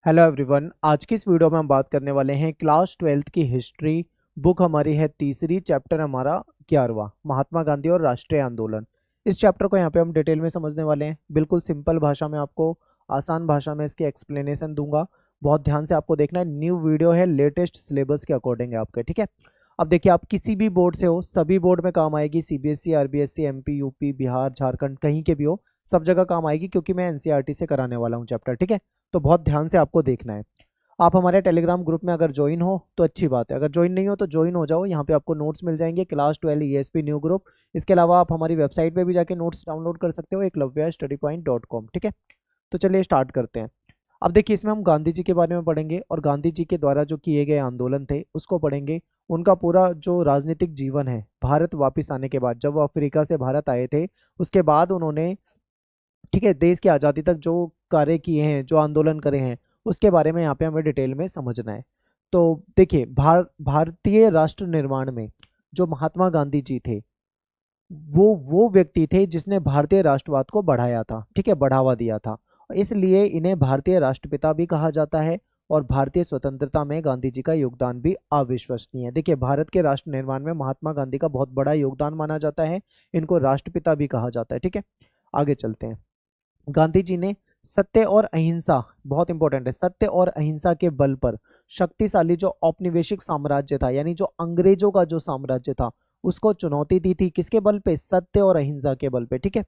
Hello everyone. आज की इस वीडियो में हम बात करने वाले हैं क्लास 12th की हिस्ट्री। बुक हमारी है तीसरी, चैप्टर हमारा 11वां, महात्मा गांधी और राष्ट्रीय आंदोलन। इस चैप्टर को यहाँ पे हम डिटेल में समझने वाले हैं। बिल्कुल सिंपल भाषा में आपको, आसान भाषा में इसकी एक्सप्लेनेशन दूंगा। बहुत ध्यान से आपको देखना है। न्यू वीडियो है, लेटेस्ट सिलेबस के अकॉर्डिंग है आपके, ठीक है। अब देखिए, आप किसी भी बोर्ड से हो, सभी बोर्ड में काम आएगी। CBSE, RBSE, MP, UP, Bihar, Jharkhand, कहीं के भी हो, सब जगह काम आएगी, क्योंकि मैं एनसीईआरटी से कराने वाला हूँ चैप्टर, ठीक है। तो बहुत ध्यान से आपको देखना है। आप हमारे टेलीग्राम ग्रुप में अगर ज्वाइन हो तो अच्छी बात है, अगर ज्वाइन नहीं हो तो ज्वाइन हो जाओ। यहाँ पे आपको नोट्स मिल जाएंगे, क्लास 12 ईएसपी न्यू ग्रुप। इसके अलावा आप हमारी वेबसाइट पे भी जाके नोट्स डाउनलोड कर सकते हो, eklavyastudypoint.com, ठीक है। तो चलिए स्टार्ट करते हैं। अब देखिए, इसमें हम गांधी जी के बारे में पढ़ेंगे और गांधी जी के द्वारा जो किए गए आंदोलन थे उसको पढ़ेंगे। उनका पूरा जो राजनीतिक जीवन है, भारत वापस आने के बाद, जब वो अफ्रीका से भारत आए थे, उसके बाद उन्होंने, ठीक है, देश की आज़ादी तक जो कार्य किए हैं, जो आंदोलन करे हैं, उसके बारे में यहाँ पे हमें डिटेल में समझना है। तो देखिए, भारतीय राष्ट्र निर्माण में जो महात्मा गांधी जी थे, वो व्यक्ति थे जिसने भारतीय राष्ट्रवाद को बढ़ाया था, ठीक है, बढ़ावा दिया था। इसलिए इन्हें भारतीय राष्ट्रपिता भी कहा जाता है। और भारतीय स्वतंत्रता में गांधी जी का योगदान भी अविश्वसनीय है। देखिए, भारत के राष्ट्र निर्माण में महात्मा गांधी का बहुत बड़ा योगदान माना जाता है। इनको राष्ट्रपिता भी कहा जाता है, ठीक है। आगे चलते हैं। गांधी जी ने सत्य और अहिंसा, बहुत इंपॉर्टेंट है, सत्य और अहिंसा के बल पर शक्तिशाली जो औपनिवेशिक साम्राज्य था, यानी जो अंग्रेजों का जो साम्राज्य था, उसको चुनौती दी थी। किसके बल पे? सत्य और अहिंसा के बल पे, ठीक है।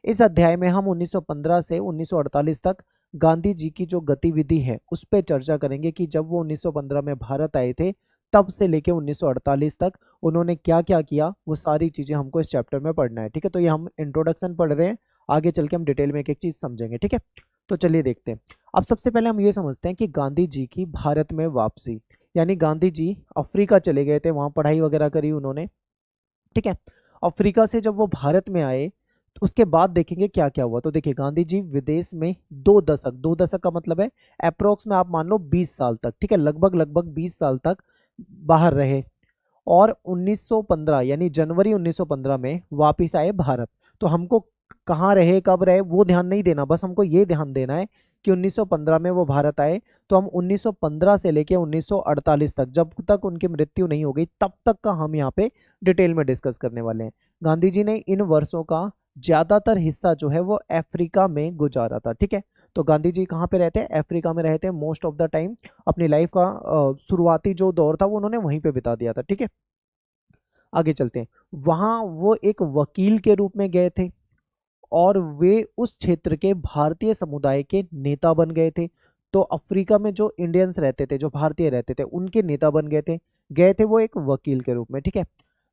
इस अध्याय में हम 1915 से 1948 तक गांधी जी की जो गतिविधि है उस पर चर्चा करेंगे कि जब वो 1915 में भारत आए थे, तब से लेके 1948 तक उन्होंने क्या क्या किया, वो सारी चीजें हमको इस चैप्टर में पढ़ना है, ठीक है। तो ये हम इंट्रोडक्शन पढ़ रहे हैं, आगे चल के हम डिटेल में एक एक चीज समझेंगे, ठीक है। तो चलिए देखते हैं। अब सबसे पहले हम ये समझते हैं कि गांधी जी की भारत में वापसी, यानी गांधी जी अफ्रीका चले गए थे, वहां पढ़ाई वगैरह करी उन्होंने, ठीक है। अफ्रीका से जब वो भारत में आए तो उसके बाद देखेंगे क्या क्या हुआ। तो देखिए, गांधी जी विदेश में 2 दशक, 2 दशक का मतलब है अप्रोक्स में आप मान लो 20 साल तक, ठीक है, लगभग लगभग 20 साल तक बाहर रहे। और 1915 यानी जनवरी 1915 में वापिस आए भारत। तो हमको कहाँ रहे, कब रहे, वो ध्यान नहीं देना, बस हमको ये ध्यान देना है कि 1915 में वो भारत आए। तो हम 1915 से लेके 1948 तक, जब तक उनकी मृत्यु नहीं हो गई, तब तक का हम यहाँ पे डिटेल में डिस्कस करने वाले हैं। गांधी जी ने इन वर्षों का ज्यादातर हिस्सा जो है वो अफ्रीका में गुजारा था, ठीक है। तो गांधी जी कहाँ पे रहते हैं? अफ्रीका में रहते हैं मोस्ट ऑफ द टाइम। अपनी लाइफ का शुरुआती जो दौर था वो उन्होंने वहीं पे बिता दिया था, ठीक है। आगे चलते हैं। वहां वो एक वकील के रूप में गए थे और वे उस क्षेत्र के भारतीय समुदाय के नेता बन गए थे। तो अफ्रीका में जो इंडियंस रहते थे, जो भारतीय रहते थे, उनके नेता बन गए थे वो एक वकील के रूप में, ठीक है।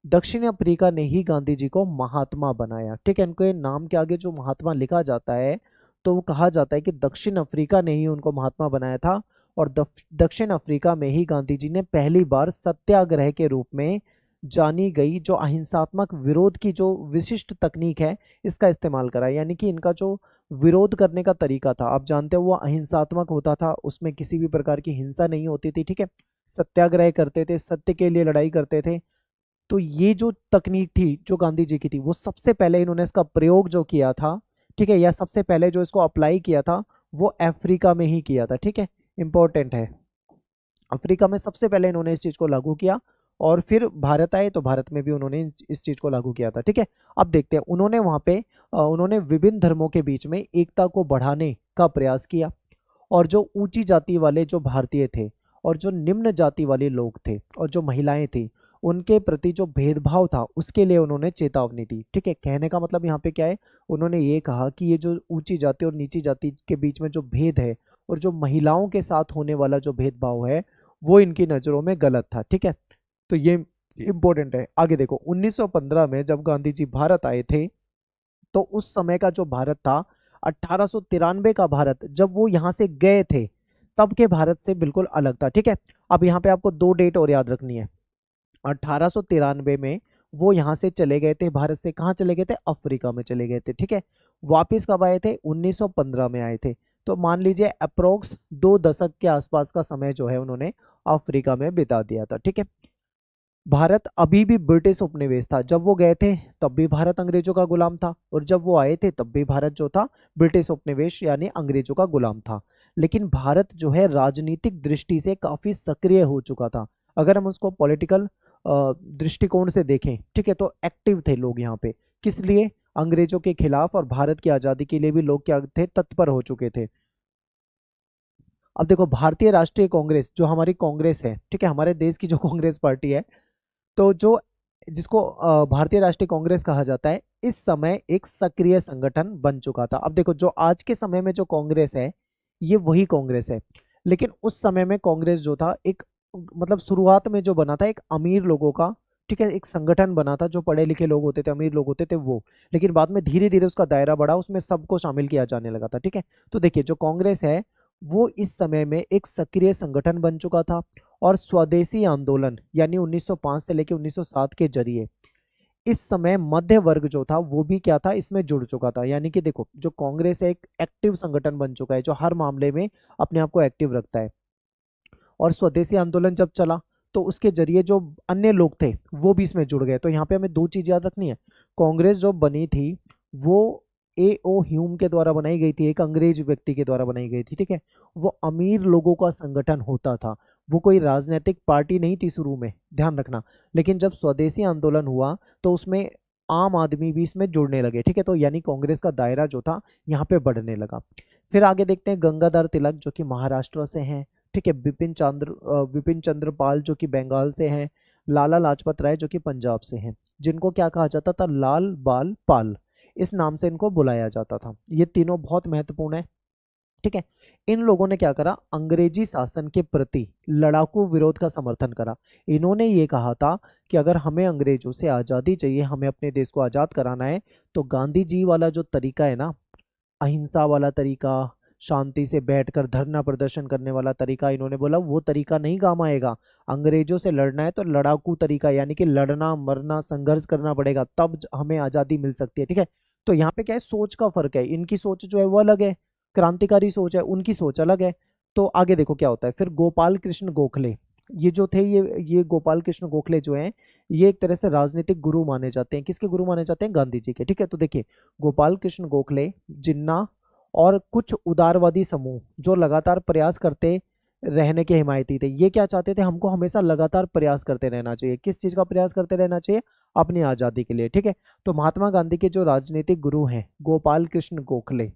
दक्षिण अफ्रीका ने ही गांधी जी को महात्मा बनाया, ठीक है। इनके नाम के आगे जो महात्मा लिखा जाता है, तो वो कहा जाता है कि दक्षिण अफ्रीका ने ही उनको महात्मा बनाया था। और दक्षिण अफ्रीका में ही गांधी जी ने पहली बार सत्याग्रह के रूप में जानी गई जो अहिंसात्मक विरोध की जो विशिष्ट तकनीक है, इसका इस्तेमाल करा। यानी कि इनका जो विरोध करने का तरीका था, आप जानते हो, वो अहिंसात्मक होता था, उसमें किसी भी प्रकार की हिंसा नहीं होती थी, ठीक है। सत्याग्रह करते थे, सत्य के लिए लड़ाई करते थे। तो ये जो तकनीक थी जो गांधी जी की थी, वो सबसे पहले इन्होंने इसका प्रयोग जो किया था, ठीक है, या सबसे पहले जो इसको अप्लाई किया था, वो अफ्रीका में ही किया था, ठीक है। इंपॉर्टेंट है, अफ्रीका में सबसे पहले इन्होंने इस चीज को लागू किया। और फिर भारत आए तो भारत में भी उन्होंने इस चीज को लागू किया था, ठीक है। अब देखते हैं, उन्होंने वहां पे उन्होंने विभिन्न धर्मों के बीच में एकता को बढ़ाने का प्रयास किया। और जो ऊंची जाति वाले जो भारतीय थे और जो निम्न जाति वाले लोग थे और जो महिलाएं थी, उनके प्रति जो भेदभाव था उसके लिए उन्होंने चेतावनी दी, ठीक है। कहने का मतलब यहाँ पे क्या है, उन्होंने ये कहा कि ये जो ऊंची जाति और नीची जाति के बीच में जो भेद है और जो महिलाओं के साथ होने वाला जो भेदभाव है, वो इनकी नज़रों में गलत था, ठीक है। तो ये इंपॉर्टेंट है। आगे देखो, 1915 में जब गांधी जी भारत आए थे, तो उस समय का जो भारत था, 1893 का भारत, जब वो यहाँ से गए थे, तब के भारत से बिल्कुल अलग था, ठीक है। अब यहाँ पे आपको 2 डेट और याद रखनी है। 1893 में वो यहाँ से चले गए थे, भारत से कहाँ चले गए थे? अफ्रीका में चले गए थे, ठीक है। वापिस कब आए थे? 1915 में आए थे। तो मान लीजिए अप्रोक्स 2 दशक के आसपास का समय जो है उन्होंने अफ्रीका में बिता दिया था, ठीक है। भारत अभी भी ब्रिटिश उपनिवेश था। जब वो गए थे तब भी भारत अंग्रेजों का गुलाम था, और जब वो आए थे तब भी भारत जो था ब्रिटिश उपनिवेश यानी अंग्रेजों का गुलाम था। लेकिन भारत जो है राजनीतिक दृष्टि से काफी सक्रिय हो चुका था। अगर हम उसको पॉलिटिकल दृष्टिकोण से देखें, ठीक है, तो एक्टिव थे लोग यहाँ पे। किस लिए? अंग्रेजों के खिलाफ और भारत की आजादी के लिए भी लोग क्या थे, तत्पर हो चुके थे। अब देखो, भारतीय राष्ट्रीय कांग्रेस जो हमारी कांग्रेस है, ठीक है, हमारे देश की जो कांग्रेस पार्टी है, तो जो जिसको भारतीय राष्ट्रीय कांग्रेस कहा जाता है, इस समय एक सक्रिय संगठन बन चुका था। अब देखो, जो आज के समय में जो कांग्रेस है, ये वही कांग्रेस है, लेकिन उस समय में कांग्रेस जो था एक, मतलब शुरुआत में जो बना था एक अमीर लोगों का, ठीक है, एक संगठन बना था, जो पढ़े लिखे लोग होते थे, अमीर लोग होते थे वो। लेकिन बाद में धीरे धीरे उसका दायरा बढ़ा, उसमें सबको शामिल किया जाने लगा था, ठीक है। तो देखिए, जो कांग्रेस है वो इस समय में एक सक्रिय संगठन बन चुका था, और स्वदेशी आंदोलन यानी 1905 से लेकर 1907 के जरिए इस समय मध्य वर्ग जो था वो भी क्या था, इसमें जुड़ चुका था। यानी कि देखो, जो कांग्रेस है एक एक्टिव संगठन बन चुका है, जो हर मामले में अपने आप को एक्टिव रखता है। और स्वदेशी आंदोलन जब चला, तो उसके जरिए जो अन्य लोग थे वो भी इसमें जुड़ गए। तो यहाँ पे हमें दो चीज याद रखनी है। कांग्रेस जो बनी थी वो A.O. ह्यूम के द्वारा बनाई गई थी, एक अंग्रेज व्यक्ति के द्वारा बनाई गई थी, ठीक है। वो अमीर लोगों का संगठन होता था, वो कोई राजनीतिक पार्टी नहीं थी शुरू में, ध्यान रखना। लेकिन जब स्वदेशी आंदोलन हुआ तो उसमें आम आदमी भी इसमें जुड़ने लगे, ठीक है। तो यानी कांग्रेस का दायरा जो था यहाँ पे बढ़ने लगा। फिर आगे देखते हैं गंगाधर तिलक जो कि महाराष्ट्र से हैं, ठीक है। विपिन चंद्र पाल जो कि बंगाल से हैं। लाला लाजपत राय जो कि पंजाब से हैं, जिनको क्या कहा जाता था, लाल बाल पाल, इस नाम से इनको बुलाया जाता था। ये तीनों बहुत महत्वपूर्ण है, ठीक है। इन लोगों ने क्या करा, अंग्रेजी शासन के प्रति लड़ाकू विरोध का समर्थन करा। इन्होंने ये कहा था कि अगर हमें अंग्रेजों से आज़ादी चाहिए, हमें अपने देश को आज़ाद कराना है, तो गांधी जी वाला जो तरीका है ना, अहिंसा वाला तरीका, शांति से बैठकर धरना प्रदर्शन करने वाला तरीका, इन्होंने बोला वो तरीका नहीं काम आएगा। अंग्रेजों से लड़ना है तो लड़ाकू तरीका, यानी कि लड़ना मरना संघर्ष करना पड़ेगा, तब हमें आज़ादी मिल सकती है, ठीक है। तो यहाँ पे क्या है, सोच का फर्क है। इनकी सोच जो है वो अलग है, क्रांतिकारी सोच है, उनकी सोच अलग है। तो आगे देखो क्या होता है। फिर गोपाल कृष्ण गोखले, ये जो थे, ये गोपाल कृष्ण गोखले जो हैं, ये एक तरह से राजनीतिक गुरु माने जाते हैं। किसके गुरु माने जाते हैं? गांधी जी के, ठीक है। तो देखिए, गोपाल कृष्ण गोखले, जिन्ना और कुछ उदारवादी समूह जो लगातार प्रयास करते रहने के हिमायती थे, ये क्या चाहते थे, हमको हमेशा लगातार प्रयास करते रहना चाहिए। किस चीज का प्रयास करते रहना चाहिए? अपनी आजादी के लिए, ठीक है। तो महात्मा गांधी के जो राजनीतिक गुरु हैं गोपाल कृष्ण गोखले,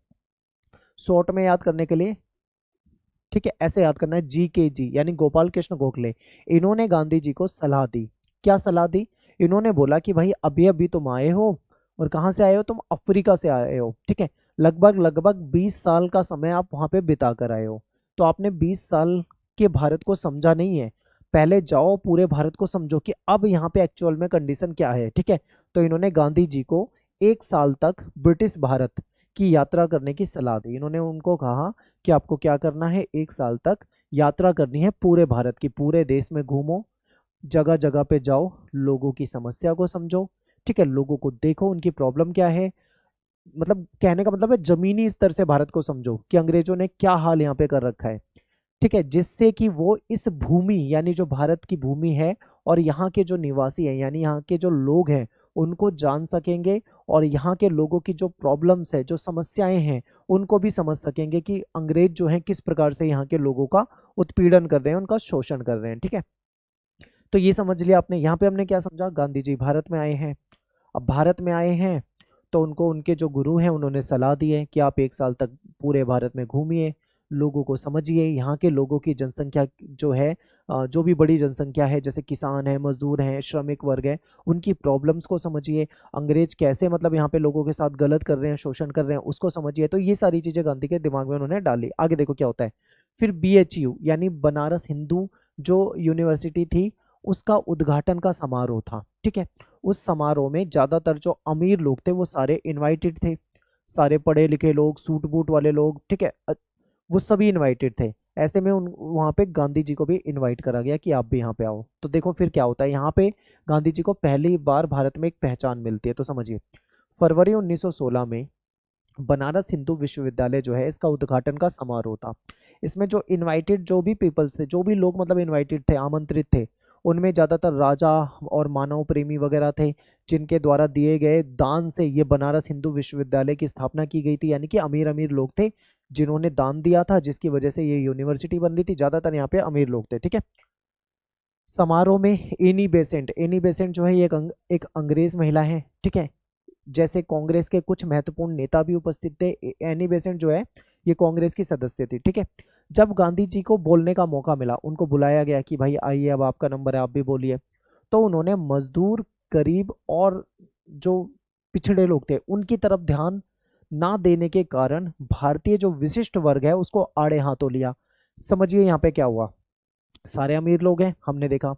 शॉर्ट में याद करने के लिए, ठीक है, ऐसे याद करना है, GKG, यानी गोपाल कृष्ण गोखले। इन्होंने गांधी जी को सलाह दी। क्या सलाह दी? इन्होंने बोला कि भाई अभी अभी तुम आए हो, और कहाँ से आए हो तुम? अफ्रीका से आए हो, ठीक है। लगभग लगभग 20 साल का समय आप वहां पे बिता कर आए हो। तो आपने 20 साल के भारत को समझा नहीं है। पहले जाओ पूरे भारत को समझो कि अब यहाँ पे एक्चुअल में कंडीशन क्या है, ठीक है। तो इन्होंने गांधी जी को 1 साल तक ब्रिटिश भारत की यात्रा करने की सलाह दी। इन्होंने उनको कहा कि आपको क्या करना है, 1 साल तक यात्रा करनी है पूरे भारत की, पूरे देश में घूमो, जगह जगह पे जाओ, लोगों की समस्या को समझो, ठीक है, लोगों को देखो उनकी प्रॉब्लम क्या है। मतलब कहने का मतलब है जमीनी स्तर से भारत को समझो कि अंग्रेजों ने क्या हाल यहाँ पे कर रखा है, ठीक है, जिससे कि वो इस भूमि यानी जो भारत की भूमि है और यहाँ के जो निवासी हैं यानी यहाँ के जो लोग हैं उनको जान सकेंगे, और यहाँ के लोगों की जो प्रॉब्लम्स है, जो समस्याएं हैं, उनको भी समझ सकेंगे कि अंग्रेज जो हैं किस प्रकार से यहाँ के लोगों का उत्पीड़न कर रहे हैं, उनका शोषण कर रहे हैं, ठीक है। तो ये समझ लिया आपने। यहाँ पे हमने क्या समझा, गांधी जी भारत में आए हैं। अब भारत में आए हैं तो उनको उनके जो गुरु हैं उन्होंने सलाह दी है कि आप 1 साल तक पूरे भारत में घूमिए, लोगों को समझिए, यहाँ के लोगों की जनसंख्या जो है, जो भी बड़ी जनसंख्या है, जैसे किसान है, मजदूर हैं, श्रमिक वर्ग है, उनकी प्रॉब्लम्स को समझिए, अंग्रेज कैसे मतलब यहाँ पे लोगों के साथ गलत कर रहे हैं, शोषण कर रहे हैं, उसको समझिए। तो ये सारी चीज़ें गांधी के दिमाग में उन्होंने डाली। आगे देखो क्या होता है। फिर BHU यानी बनारस हिंदू जो यूनिवर्सिटी थी, उसका उद्घाटन का समारोह था, ठीक है। उस समारोह में ज्यादातर जो अमीर लोग थे वो सारे इनवाइटेड थे, सारे पढ़े लिखे लोग, सूट बूट वाले लोग, ठीक है, वो सभी इनवाइटेड थे। ऐसे में उन वहाँ पे गांधी जी को भी इनवाइट करा गया कि आप भी यहाँ पे आओ। तो देखो फिर क्या होता है, यहाँ पे गांधी जी को पहली बार भारत में एक पहचान मिलती है। तो समझिए, फरवरी 1916 में बनारस हिंदू विश्वविद्यालय जो है, इसका उद्घाटन का समारोह था। इसमें जो इनवाइटेड जो भी पीपल्स थे, जो भी लोग मतलब इनवाइटेड थे, आमंत्रित थे, उनमें ज़्यादातर राजा और मानव प्रेमी वगैरह थे, जिनके द्वारा दिए गए दान से ये बनारस हिंदू विश्वविद्यालय की स्थापना की गई थी। यानी कि अमीर अमीर लोग थे जिन्होंने दान दिया था, जिसकी वजह से ये यूनिवर्सिटी बन रही थी। ज़्यादातर यहाँ पे अमीर लोग थे, ठीक है। समारोह में एनी बेसेंट जो है ये एक अंग्रेज महिला है, ठीक है। जैसे कांग्रेस के कुछ महत्वपूर्ण नेता भी उपस्थित थे। एनी बेसेंट जो है ये कांग्रेस की सदस्य थी, ठीक है। जब गांधी जी को बोलने का मौका मिला, उनको बुलाया गया कि भाई आइए, अब आपका नंबर है, आप भी बोलिए। तो उन्होंने मजदूर, गरीब और जो पिछड़े लोग थे उनकी तरफ ध्यान ना देने के कारण भारतीय जो विशिष्ट वर्ग है उसको आड़े हाथों लिया। समझिए यहाँ पे क्या हुआ। सारे अमीर लोग हैं, हमने देखा,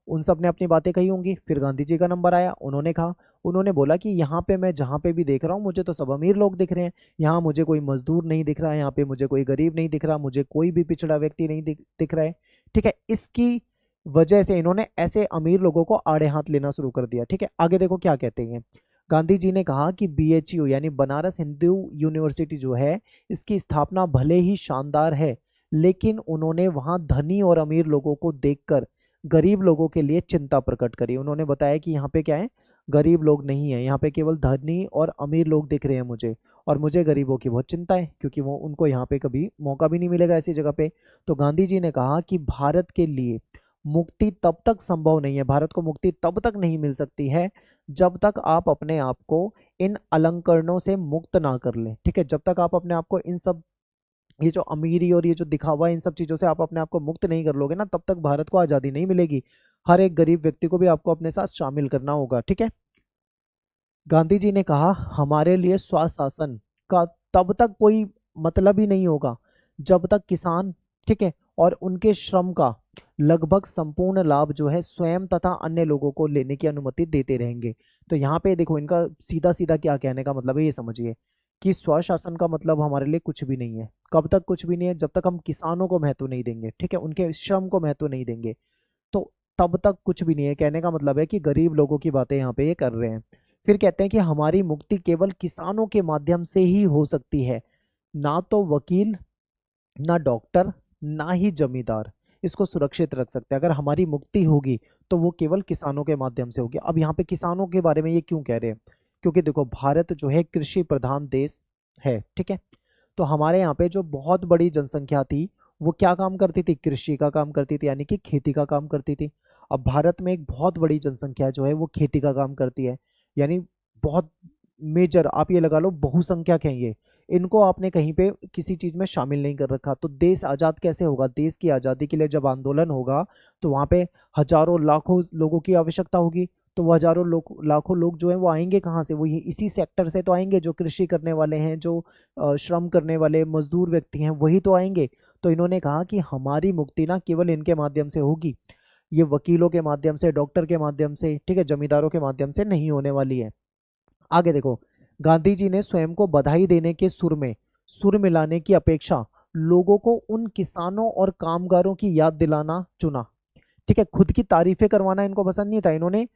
उन सब ने अपनी बातें कही होंगी। फिर गांधी जी का नंबर आया, उन्होंने कहा, उन्होंने बोला कि यहाँ पे मैं जहाँ पे भी देख रहा हूँ मुझे तो सब अमीर लोग दिख रहे हैं, यहाँ मुझे कोई मजदूर नहीं दिख रहा है, यहाँ पे मुझे कोई गरीब नहीं दिख रहा, मुझे कोई भी पिछड़ा व्यक्ति नहीं दिख रहा है, ठीक है। इसकी वजह से इन्होंने ऐसे अमीर लोगों को आड़े हाथ लेना शुरू कर दिया, ठीक है। आगे देखो क्या कहते हैं। गांधी जी ने कहा कि BHU यानी बनारस हिंदू यूनिवर्सिटी जो है, इसकी स्थापना भले ही शानदार है, लेकिन उन्होंने वहां धनी और अमीर लोगों को देखकर गरीब लोगों के लिए चिंता प्रकट करी। उन्होंने बताया कि यहाँ पे क्या है, गरीब लोग नहीं है, यहाँ पे केवल धनी और अमीर लोग दिख रहे हैं मुझे, और मुझे गरीबों की बहुत चिंता है, क्योंकि वो उनको यहाँ पे कभी मौका भी नहीं मिलेगा ऐसी जगह पे। तो गांधी जी ने कहा कि भारत के लिए मुक्ति तब तक संभव नहीं है, भारत को मुक्ति तब तक नहीं मिल सकती है जब तक आप अपने आप को इन अलंकरणों से मुक्त ना कर लें, ठीक है। जब तक आप अपने आप को इन सब, ये जो अमीरी और ये जो दिखावा, इन सब चीजों से आप अपने आप को मुक्त नहीं कर लोगे ना, तब तक भारत को आजादी नहीं मिलेगी। हर एक गरीब व्यक्ति को भी आपको अपने साथ शामिल करना होगा, ठीक है। गांधी जी ने कहा हमारे लिए स्वशासन का तब तक कोई मतलब ही नहीं होगा जब तक किसान, ठीक है, और उनके श्रम का लगभग संपूर्ण लाभ जो है स्वयं तथा अन्य लोगों को लेने की अनुमति देते रहेंगे। तो यहाँ पे देखो इनका सीधा सीधा क्या कहने का मतलब है, ये समझिए कि स्वशासन का मतलब हमारे लिए कुछ भी नहीं है। कब तक कुछ भी नहीं है? जब तक हम किसानों को महत्व नहीं देंगे, ठीक है, उनके श्रम को महत्व नहीं देंगे, तो तब तक कुछ भी नहीं है। कहने का मतलब है कि गरीब लोगों की बातें यहाँ पे ये कर रहे हैं। फिर कहते हैं कि हमारी मुक्ति केवल किसानों के माध्यम से ही हो सकती है, ना तो वकील, ना डॉक्टर, ना ही जमींदार इसको सुरक्षित रख सकते हैं। अगर हमारी मुक्ति होगी तो वो केवल किसानों के माध्यम से होगी। अब यहाँ पे किसानों के बारे में ये क्यों कह रहे हैं? क्योंकि देखो भारत जो है कृषि प्रधान देश है, ठीक है। तो हमारे यहाँ पे जो बहुत बड़ी जनसंख्या थी वो क्या काम करती थी? कृषि का काम करती थी, यानी कि खेती का काम करती थी। अब भारत में एक बहुत बड़ी जनसंख्या जो है वो खेती का काम करती है, यानी बहुत मेजर, आप ये लगा लो बहुसंख्यक है ये। इनको आपने कहीं पे किसी चीज में शामिल नहीं कर रखा, तो देश आजाद कैसे होगा? देश की आजादी के लिए जब आंदोलन होगा तो वहां पे हजारों लाखों लोगों की आवश्यकता होगी। तो वो हजारों लोग, लाखों लोग जो है वो आएंगे कहाँ से? वो ये इसी सेक्टर से तो आएंगे, जो कृषि करने वाले हैं, जो श्रम करने वाले मजदूर व्यक्ति हैं, वही तो आएंगे। तो इन्होंने कहा कि हमारी मुक्ति ना केवल इनके माध्यम से होगी, ये वकीलों के माध्यम से, डॉक्टर के माध्यम से, ठीक है, जमींदारों के माध्यम से नहीं होने वाली है। आगे देखो, गांधी जी ने स्वयं को बधाई देने के सुर में सुर मिलाने की अपेक्षा लोगों को उन किसानों और कामगारों की याद दिलाना चुना, ठीक है। खुद की तारीफें करवाना इनको पसंद नहीं था। इन्होंने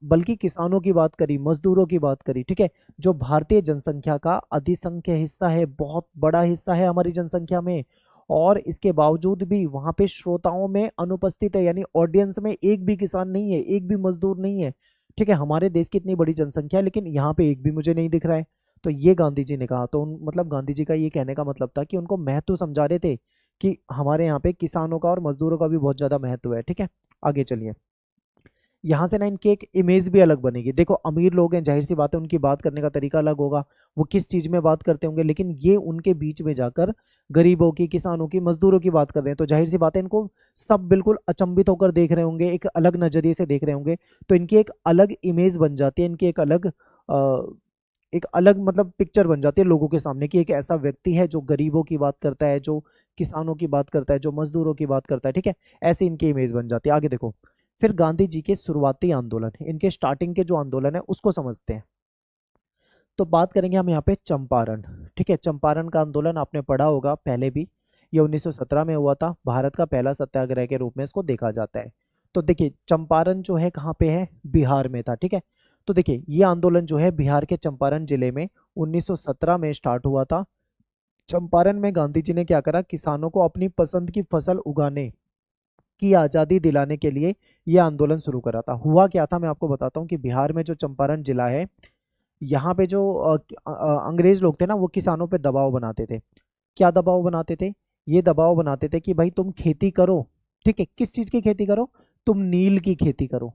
बल्कि किसानों की बात करी, मजदूरों की बात करी, ठीक है, जो भारतीय जनसंख्या का अधिसंख्य हिस्सा है, बहुत बड़ा हिस्सा है हमारी जनसंख्या में। और इसके बावजूद भी वहां पे श्रोताओं में अनुपस्थित है, यानी ऑडियंस में एक भी किसान नहीं है, एक भी मजदूर नहीं है, ठीक है। हमारे देश की इतनी बड़ी जनसंख्या है लेकिन यहाँ पे एक भी मुझे नहीं दिख रहा है। तो ये गांधी जी ने कहा। तो मतलब गांधी जी का ये कहने का मतलब था कि उनको महत्व समझा रहे थे कि हमारे यहाँ पे किसानों का और मजदूरों का भी बहुत ज्यादा महत्व है, ठीक है। आगे चलिए, यहाँ से ना इनकी एक इमेज भी अलग बनेगी। देखो अमीर लोग हैं, जाहिर सी बात है उनकी बात करने का तरीका अलग होगा, वो किस चीज में बात करते होंगे, लेकिन ये उनके बीच में जाकर गरीबों की, किसानों की, मजदूरों की बात कर रहे हैं, तो जाहिर सी बात है इनको सब बिल्कुल अचंभित होकर देख रहे होंगे, एक अलग नजरिए से देख रहे होंगे। तो इनकी एक अलग इमेज बन जाती है, इनकी एक अलग मतलब पिक्चर बन जाती है लोगों के सामने कि एक ऐसा व्यक्ति है जो गरीबों की बात करता है, जो किसानों की बात करता है, जो मजदूरों की बात करता है, ठीक है। ऐसी इनकी इमेज बन जाती है। आगे देखो, फिर गांधी जी के शुरुआती आंदोलन, इनके स्टार्टिंग के जो आंदोलन है उसको समझते हैं। तो बात करेंगे हम यहाँ पे चंपारण, ठीक है। चंपारण का आंदोलन आपने पढ़ा होगा पहले भी, ये 1917 में हुआ था। भारत का पहला सत्याग्रह के रूप में इसको देखा जाता है। तो देखिए चंपारण जो है कहाँ पे है? बिहार में था, ठीक है। तो देखिए ये आंदोलन जो है बिहार के चंपारण जिले में 1917 में स्टार्ट हुआ था। चंपारण में गांधी जी ने क्या करा? किसानों को अपनी पसंद की फसल उगाने की आज़ादी दिलाने के लिए यह आंदोलन शुरू करा था। हुआ क्या था मैं आपको बताता हूँ कि बिहार में जो चंपारण जिला है, यहाँ पे जो अंग्रेज लोग थे ना वो किसानों पे दबाव बनाते थे। क्या दबाव बनाते थे? ये दबाव बनाते थे कि भाई तुम खेती करो, ठीक है। किस चीज की खेती करो? तुम नील की खेती करो,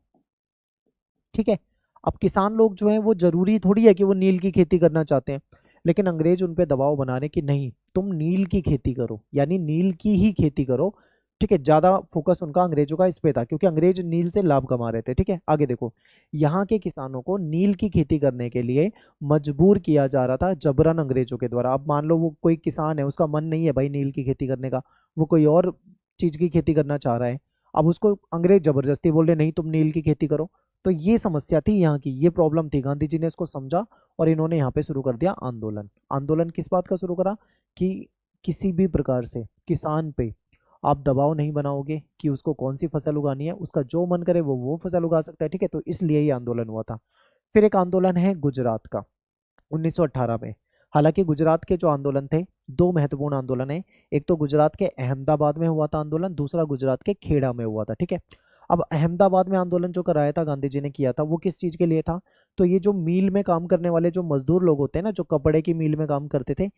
ठीक है। अब किसान लोग जो हैं वो जरूरी थोड़ी है कि वो नील की खेती करना चाहते हैं, लेकिन अंग्रेज उन पे दबाव बना रहे कि नहीं तुम नील की खेती करो, यानी नील की ही खेती करो, ठीक है। ज्यादा फोकस उनका अंग्रेजों का इस पे था क्योंकि अंग्रेज नील से लाभ कमा रहे थे, ठीक है। आगे देखो, यहाँ के किसानों को नील की खेती करने के लिए मजबूर किया जा रहा था जबरन अंग्रेजों के द्वारा। अब मान लो वो कोई किसान है, उसका मन नहीं है भाई नील की खेती करने का, वो कोई और चीज की खेती करना चाह रहा है, अब उसको अंग्रेज जबरदस्ती बोल रहे नहीं तुम नील की खेती करो। तो ये समस्या थी यहाँ की, ये प्रॉब्लम थी। गांधी जी ने इसको समझा और इन्होंने यहाँ पे शुरू कर दिया आंदोलन। आंदोलन किस बात का शुरू करा? कि किसी भी प्रकार से किसान पे आप दबाव नहीं बनाओगे कि उसको कौन सी फसल उगानी है, उसका जो मन करे वो फसल उगा सकता है, ठीक है। तो इसलिए ये आंदोलन हुआ था। फिर एक आंदोलन है गुजरात का 1918 में। हालांकि गुजरात के जो आंदोलन थे, दो महत्वपूर्ण आंदोलन है। एक तो गुजरात के अहमदाबाद में हुआ था आंदोलन, दूसरा गुजरात के खेड़ा में हुआ था, ठीक है। अब अहमदाबाद में आंदोलन जो कराया था गांधी जी ने किया था, वो किस चीज के लिए था? तो ये जो मील में काम करने वाले जो मजदूर लोग होते हैं ना, जो कपड़े की मील में काम करते थे,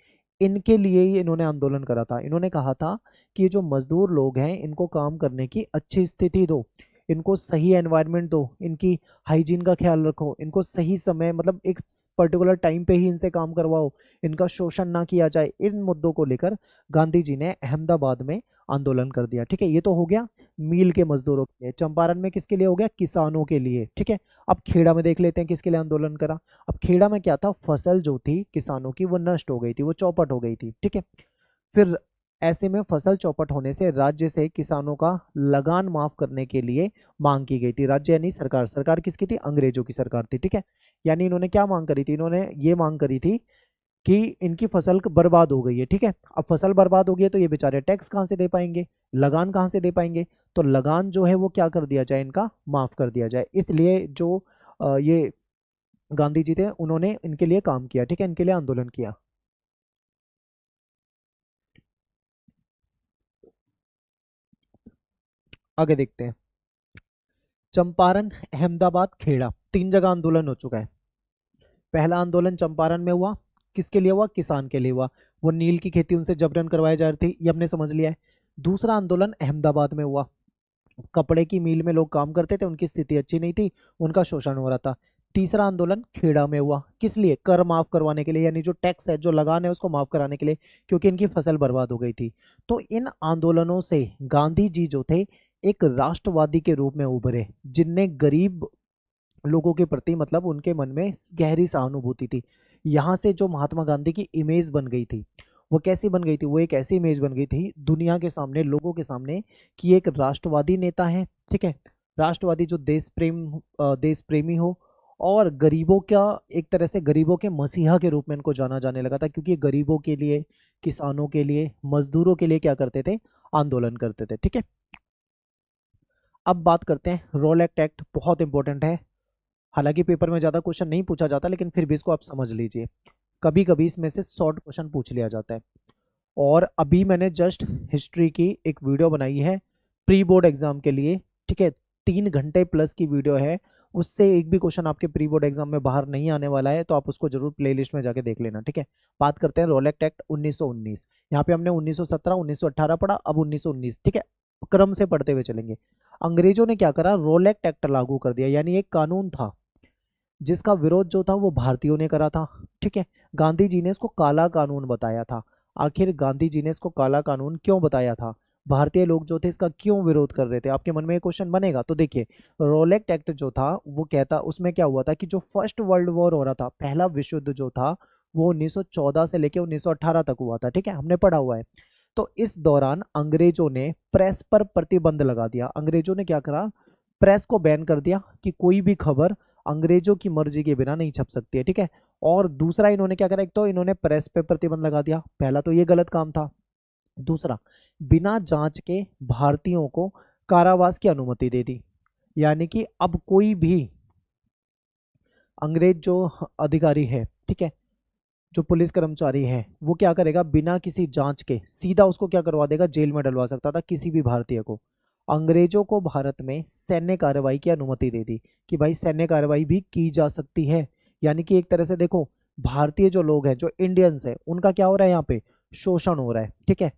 इनके लिए ही इन्होंने आंदोलन करा था। इन्होंने कहा था कि ये जो मजदूर लोग हैं इनको काम करने की अच्छी स्थिति दो, इनको सही एनवायरनमेंट दो, इनकी हाइजीन का ख्याल रखो, इनको सही समय मतलब एक पर्टिकुलर टाइम पे ही इनसे काम करवाओ, इनका शोषण ना किया जाए। इन मुद्दों को लेकर गांधी जी ने अहमदाबाद में आंदोलन कर दिया, ठीक है। ये तो हो गया मील के मजदूरों के लिए। चंपारण में किसके लिए हो गया? किसानों के लिए, ठीक है। अब खेड़ा में देख लेते हैं किसके लिए आंदोलन करा। अब खेड़ा में क्या था? फसल जो थी किसानों की वो नष्ट हो गई थी, वो चौपट हो गई थी, ठीक है। फिर ऐसे में फसल चौपट होने से राज्य से किसानों का लगान माफ करने के लिए मांग की गई थी। राज्य यानी सरकार, सरकार किसकी थी? अंग्रेजों की सरकार थी, ठीक है। यानी इन्होंने क्या मांग करी थी? इन्होंने ये मांग करी थी कि इनकी फसल बर्बाद हो गई है, ठीक है। अब फसल बर्बाद हो गई है तो ये बेचारे टैक्स कहाँ से दे पाएंगे, लगान कहाँ से दे पाएंगे? तो लगान जो है वो क्या कर दिया जाए, इनका माफ कर दिया जाए। इसलिए जो ये गांधी जी थे उन्होंने इनके लिए काम किया, ठीक है, इनके लिए आंदोलन किया। आगे देखते हैं। चंपारण, अहमदाबाद, खेड़ा, तीन जगह आंदोलन हो चुका है। पहला आंदोलन चंपारण में हुआ, किसके लिए हुआ? किसान के लिए हुआ। वो नील की खेती उनसे जबरन करवाई जा रही थी, ये हमने समझ लिया है। दूसरा आंदोलन अहमदाबाद में हुआ, कपड़े की मिल में लोग काम करते थे, उनकी स्थिति अच्छी नहीं थी, उनका शोषण हो रहा था। तीसरा आंदोलन खेड़ा में हुआ, किस लिए? कर माफ करवाने के लिए, यानी जो टैक्स है, जो लगान है, उसको माफ कराने के लिए, क्योंकि इनकी फसल बर्बाद हो गई थी। तो इन आंदोलनों से गांधी जी जो थे एक राष्ट्रवादी के रूप में उभरे, जिनने गरीब लोगों के प्रति मतलब उनके मन में गहरी सहानुभूति थी। यहाँ से जो महात्मा गांधी की इमेज बन गई थी, वो कैसी बन गई थी? वो एक ऐसी इमेज बन गई थी दुनिया के सामने, लोगों के सामने, कि एक राष्ट्रवादी नेता है, ठीक है। राष्ट्रवादी जो देश प्रेमी हो, और गरीबों का एक तरह से गरीबों के मसीहा के रूप में इनको जाना जाने लगा था, क्योंकि गरीबों के लिए, किसानों के लिए, मजदूरों के लिए क्या करते थे? आंदोलन करते थे, ठीक है। अब बात करते हैं रोल एक्ट। बहुत इंपॉर्टेंट है, हालांकि पेपर में ज़्यादा क्वेश्चन नहीं पूछा जाता, लेकिन फिर भी इसको आप समझ लीजिए। कभी कभी इसमें से शॉर्ट क्वेश्चन पूछ लिया जाता है। और अभी मैंने जस्ट हिस्ट्री की एक वीडियो बनाई है प्री बोर्ड एग्जाम के लिए, ठीक है। 3 घंटे प्लस की वीडियो है, उससे एक भी क्वेश्चन आपके प्री बोर्ड एग्जाम में बाहर नहीं आने वाला है, तो आप उसको जरूर प्लेलिस्ट में जाके देख लेना, ठीक है। बात करते हैं रोल एक्ट 1919। यहाँ पे हमने 1917, 1918 पढ़ा, अब 1919, ठीक है। क्रम से पढ़ते हुए चलेंगे। अंग्रेजों ने क्या करा? रोल एक्ट लागू कर दिया, यानी एक कानून था जिसका विरोध जो था वो भारतीयों ने करा था, ठीक है। गांधी जी ने इसको काला कानून बताया था। आखिर गांधी जी ने इसको काला कानून क्यों बताया था? भारतीय लोग जो थे इसका क्यों विरोध कर रहे थे? आपके मन में ये क्वेश्चन बनेगा। तो देखिए, रोलेक्ट एक्ट जो था वो कहता, उसमें क्या हुआ था कि जो फर्स्ट वर्ल्ड वॉर हो रहा था, पहला विश्व युद्ध जो था, वो 1914 से लेकर 1918 तक हुआ था, ठीक है, हमने पढ़ा हुआ है। तो इस दौरान अंग्रेजों ने प्रेस पर प्रतिबंध लगा दिया। अंग्रेजों ने क्या करा? प्रेस को बैन कर दिया कि कोई भी खबर अंग्रेजों की मर्जी के बिना नहीं छप सकती है, ठीक है। और दूसरा इन्होंने क्या करा? एक तो इन्होंने प्रेस पे प्रतिबंध लगा दिया, पहला तो ये गलत काम था। दूसरा, बिना जांच के भारतीयों को कारावास की अनुमति दे दी, यानी कि अब कोई भी अंग्रेज जो अधिकारी है, ठीक है, जो पुलिस कर्मचारी है, वो क्या करेगा? बिना किसी जांच के सीधा उसको क्या करवा देगा? जेल में डलवा सकता था किसी भी भारतीय को। अंग्रेजों को भारत में सैन्य कार्रवाई की अनुमति दे दी कि भाई सैन्य कार्रवाई भी की जा सकती है। यानी कि एक तरह से देखो, भारतीय जो लोग हैं, जो इंडियंस हैं, उनका क्या हो रहा है यहाँ पे? शोषण हो रहा है, ठीक है।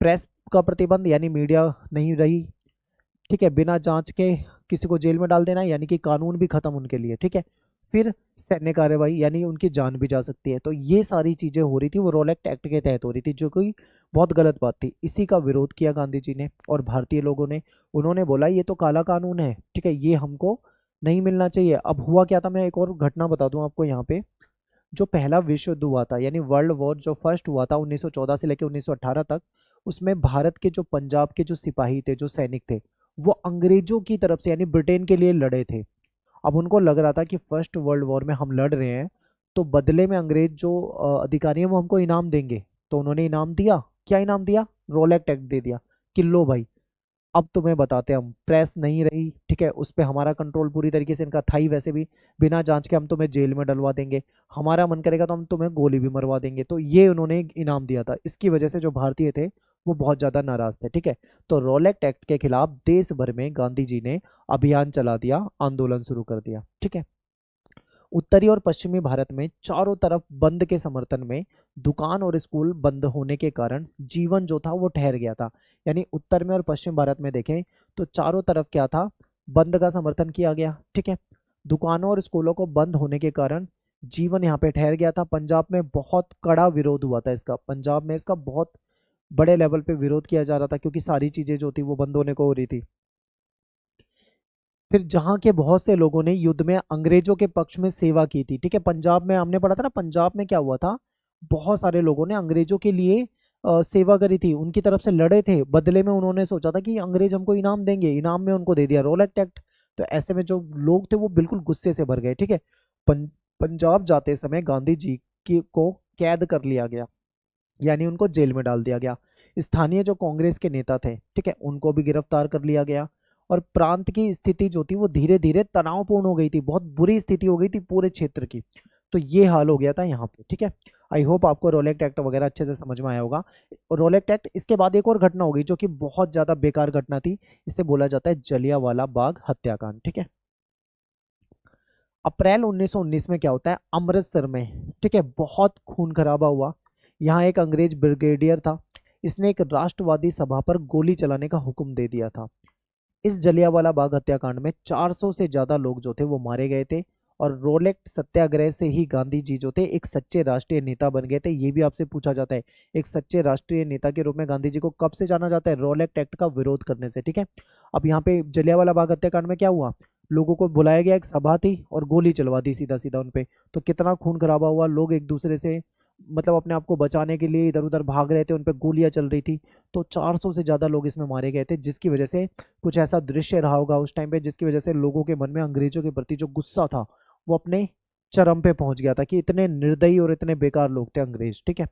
प्रेस का प्रतिबंध यानी मीडिया नहीं रही, ठीक है। बिना जांच के किसी को जेल में डाल देना यानी कि कानून भी खत्म उनके लिए, ठीक है। फिर सैन्य कार्रवाई यानी उनकी जान भी जा सकती है। तो ये सारी चीजें हो रही थी वो रोलेक्ट एक्ट के तहत हो रही थी, जो कोई बहुत गलत बात थी। इसी का विरोध किया गांधी जी ने और भारतीय लोगों ने। उन्होंने बोला ये तो काला कानून है, ठीक है, ये हमको नहीं मिलना चाहिए। अब हुआ क्या था, मैं एक और घटना बता दूं आपको यहाँ पे। जो पहला विश्व युद्ध हुआ था यानी वर्ल्ड वॉर जो फर्स्ट हुआ था 1914 से लेकर 1918 तक, उसमें भारत के जो पंजाब के जो सिपाही थे, जो सैनिक थे, वो अंग्रेजों की तरफ से यानी ब्रिटेन के लिए लड़े थे। अब उनको लग रहा था कि फर्स्ट वर्ल्ड वॉर में हम लड़ रहे हैं तो बदले में अंग्रेज जो अधिकारी हैं वो हमको इनाम देंगे। तो उन्होंने इनाम दिया। क्या इनाम दिया? रोलेक्ट एक्ट दे दिया कि लो भाई, अब तुम्हें बताते हैं हम। प्रेस नहीं रही, ठीक है, उस पर हमारा कंट्रोल पूरी तरीके से इनका था ही वैसे भी। बिना जांच के हम तुम्हें जेल में डलवा देंगे, हमारा मन करेगा तो हम तुम्हें गोली भी मरवा देंगे। तो ये उन्होंने एक इनाम दिया था। इसकी वजह से जो भारतीय थे वो बहुत ज्यादा नाराज थे, ठीक है। तो रोलेक्ट एक्ट के खिलाफ देश भर में गांधी जी ने अभियान चला दिया, आंदोलन शुरू कर दिया, ठीक है। उत्तरी और पश्चिमी भारत में चारों तरफ बंद के समर्थन में दुकान और स्कूल बंद होने के कारण जीवन जो था वो ठहर गया था। यानी उत्तर में और पश्चिम भारत में देखें तो चारों तरफ क्या था, बंद का समर्थन किया गया, ठीक है। दुकानों और स्कूलों को बंद होने के कारण जीवन यहाँ पे ठहर गया था। पंजाब में बहुत कड़ा विरोध हुआ था इसका। पंजाब में इसका बहुत बड़े लेवल पे विरोध किया जा रहा था क्योंकि सारी चीजें जो थी वो बंद होने को हो रही थी। फिर जहां के बहुत से लोगों ने युद्ध में अंग्रेजों के पक्ष में सेवा की थी, ठीक है। पंजाब में हमने पढ़ा था ना, पंजाब में क्या हुआ था, बहुत सारे लोगों ने अंग्रेजों के लिए सेवा करी थी, उनकी तरफ से लड़े थे। बदले में उन्होंने सोचा था कि अंग्रेज हमको इनाम देंगे, इनाम में उनको दे दिया रोलेक्ट एक्ट। तो ऐसे में जो लोग थे वो बिल्कुल गुस्से से भर गए, ठीक है। पंजाब जाते समय गांधी जी की को कैद कर लिया गया, यानी उनको जेल में डाल दिया गया। स्थानीय जो कांग्रेस के नेता थे, ठीक है, उनको भी गिरफ्तार कर लिया गया। और प्रांत की स्थिति जो थी वो धीरे धीरे तनावपूर्ण हो गई थी, बहुत बुरी स्थिति हो गई थी पूरे क्षेत्र की। तो ये हाल हो गया था यहाँ पे, ठीक है। आई होप आपको रोलेक्ट एक्ट वगैरह अच्छे से समझ में आया होगा। रोलेक्ट एक्ट, इसके बाद एक और घटना हो गई जो कि बहुत ज्यादा बेकार घटना थी। इसे बोला जाता है जलियांवाला बाग हत्याकांड, ठीक है। अप्रैल 1919 में क्या होता है अमृतसर में, ठीक है, बहुत खून खराबा हुआ। यहाँ एक अंग्रेज ब्रिगेडियर था, इसने एक राष्ट्रवादी सभा पर गोली चलाने का हुक्म दे दिया था। इस जलियांवाला बाग हत्याकांड में 400 से ज्यादा लोग जो थे वो मारे गए थे। और रोलेक्ट सत्याग्रह से ही गांधी जी जो थे एक सच्चे राष्ट्रीय नेता बन गए थे। ये भी आपसे पूछा जाता है, एक सच्चे राष्ट्रीय नेता के रूप में गांधी जी को कब से जाना जाता है? रोलेक्ट एक्ट का विरोध करने से, ठीक है। अब यहाँ पे जलियांवाला बाग हत्याकांड में क्या हुआ, लोगों को बुलाया गया, एक सभा थी और गोली चलवा दी सीधा सीधा उनपे। तो कितना खून खराबा हुआ, लोग एक दूसरे से मतलब अपने आप को बचाने के लिए इधर उधर भाग रहे थे, उनपे गोलियां चल रही थी। तो 400 से ज्यादा लोग इसमें मारे गए थे, जिसकी वजह से कुछ ऐसा दृश्य रहा होगा उस टाइम पे जिसकी वजह से लोगों के मन में अंग्रेजों के प्रति जो गुस्सा था वो अपने चरम पे पहुंच गया था कि इतने निर्दयी और इतने बेकार लोग थे अंग्रेज, ठीक है।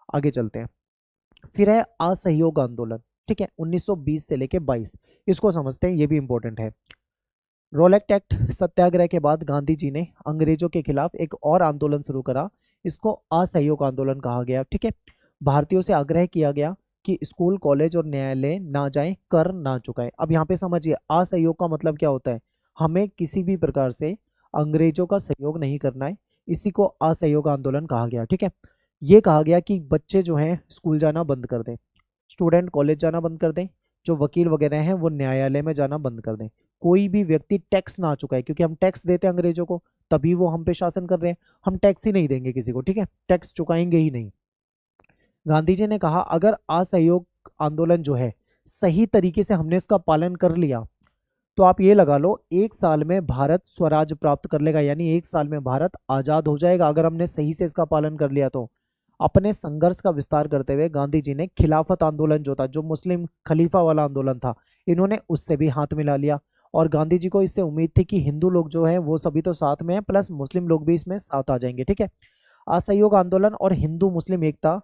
आगे चलते हैं। फिर है असहयोग आंदोलन, ठीक है, 1920 से लेके 22। इसको समझते हैं, ये भी इंपॉर्टेंट है। रोलेक्ट एक्ट सत्याग्रह के बाद गांधी जी ने अंग्रेजों के खिलाफ एक और आंदोलन शुरू करा। इसको असहयोग आंदोलन कहा गया, ठीक है। भारतीयों से आग्रह किया गया कि स्कूल, कॉलेज और न्यायालय ना जाएं, कर ना चुकाएं। अब यहाँ पे समझिए असहयोग का मतलब क्या होता है, हमें किसी भी प्रकार से अंग्रेजों का सहयोग नहीं करना है। इसी को असहयोग आंदोलन कहा गया, ठीक है। ये कहा गया कि बच्चे जो हैं स्कूल जाना बंद कर दें, स्टूडेंट कॉलेज जाना बंद कर दें, जो वकील वगैरह हैं वो न्यायालय में जाना बंद कर दें। कोई भी व्यक्ति टैक्स ना चुकाए, क्योंकि हम टैक्स देते हैं अंग्रेजों को, तभी वो हम पे शासन कर रहे हैं। हम टैक्स ही नहीं देंगे किसी को, ठीक है, टैक्स चुकाएंगे ही नहीं। गांधी जी ने कहा अगर असहयोग आंदोलन जो है सही तरीके से हमने इसका पालन कर लिया तो आप ये लगा लो 1 साल में भारत स्वराज प्राप्त कर लेगा, यानी 1 साल में भारत आजाद हो जाएगा अगर हमने सही से इसका पालन कर लिया तो। अपने संघर्ष का विस्तार करते हुए गांधी जी ने खिलाफत आंदोलन जो था, जो मुस्लिम खलीफा वाला आंदोलन था, इन्होंने उससे भी हाथ मिला लिया। और गांधी जी को इससे उम्मीद थी कि हिंदू लोग जो है वो सभी तो साथ में है, प्लस मुस्लिम लोग भी इसमें साथ आ जाएंगे, ठीक है। असहयोग आंदोलन और हिंदू मुस्लिम एकता,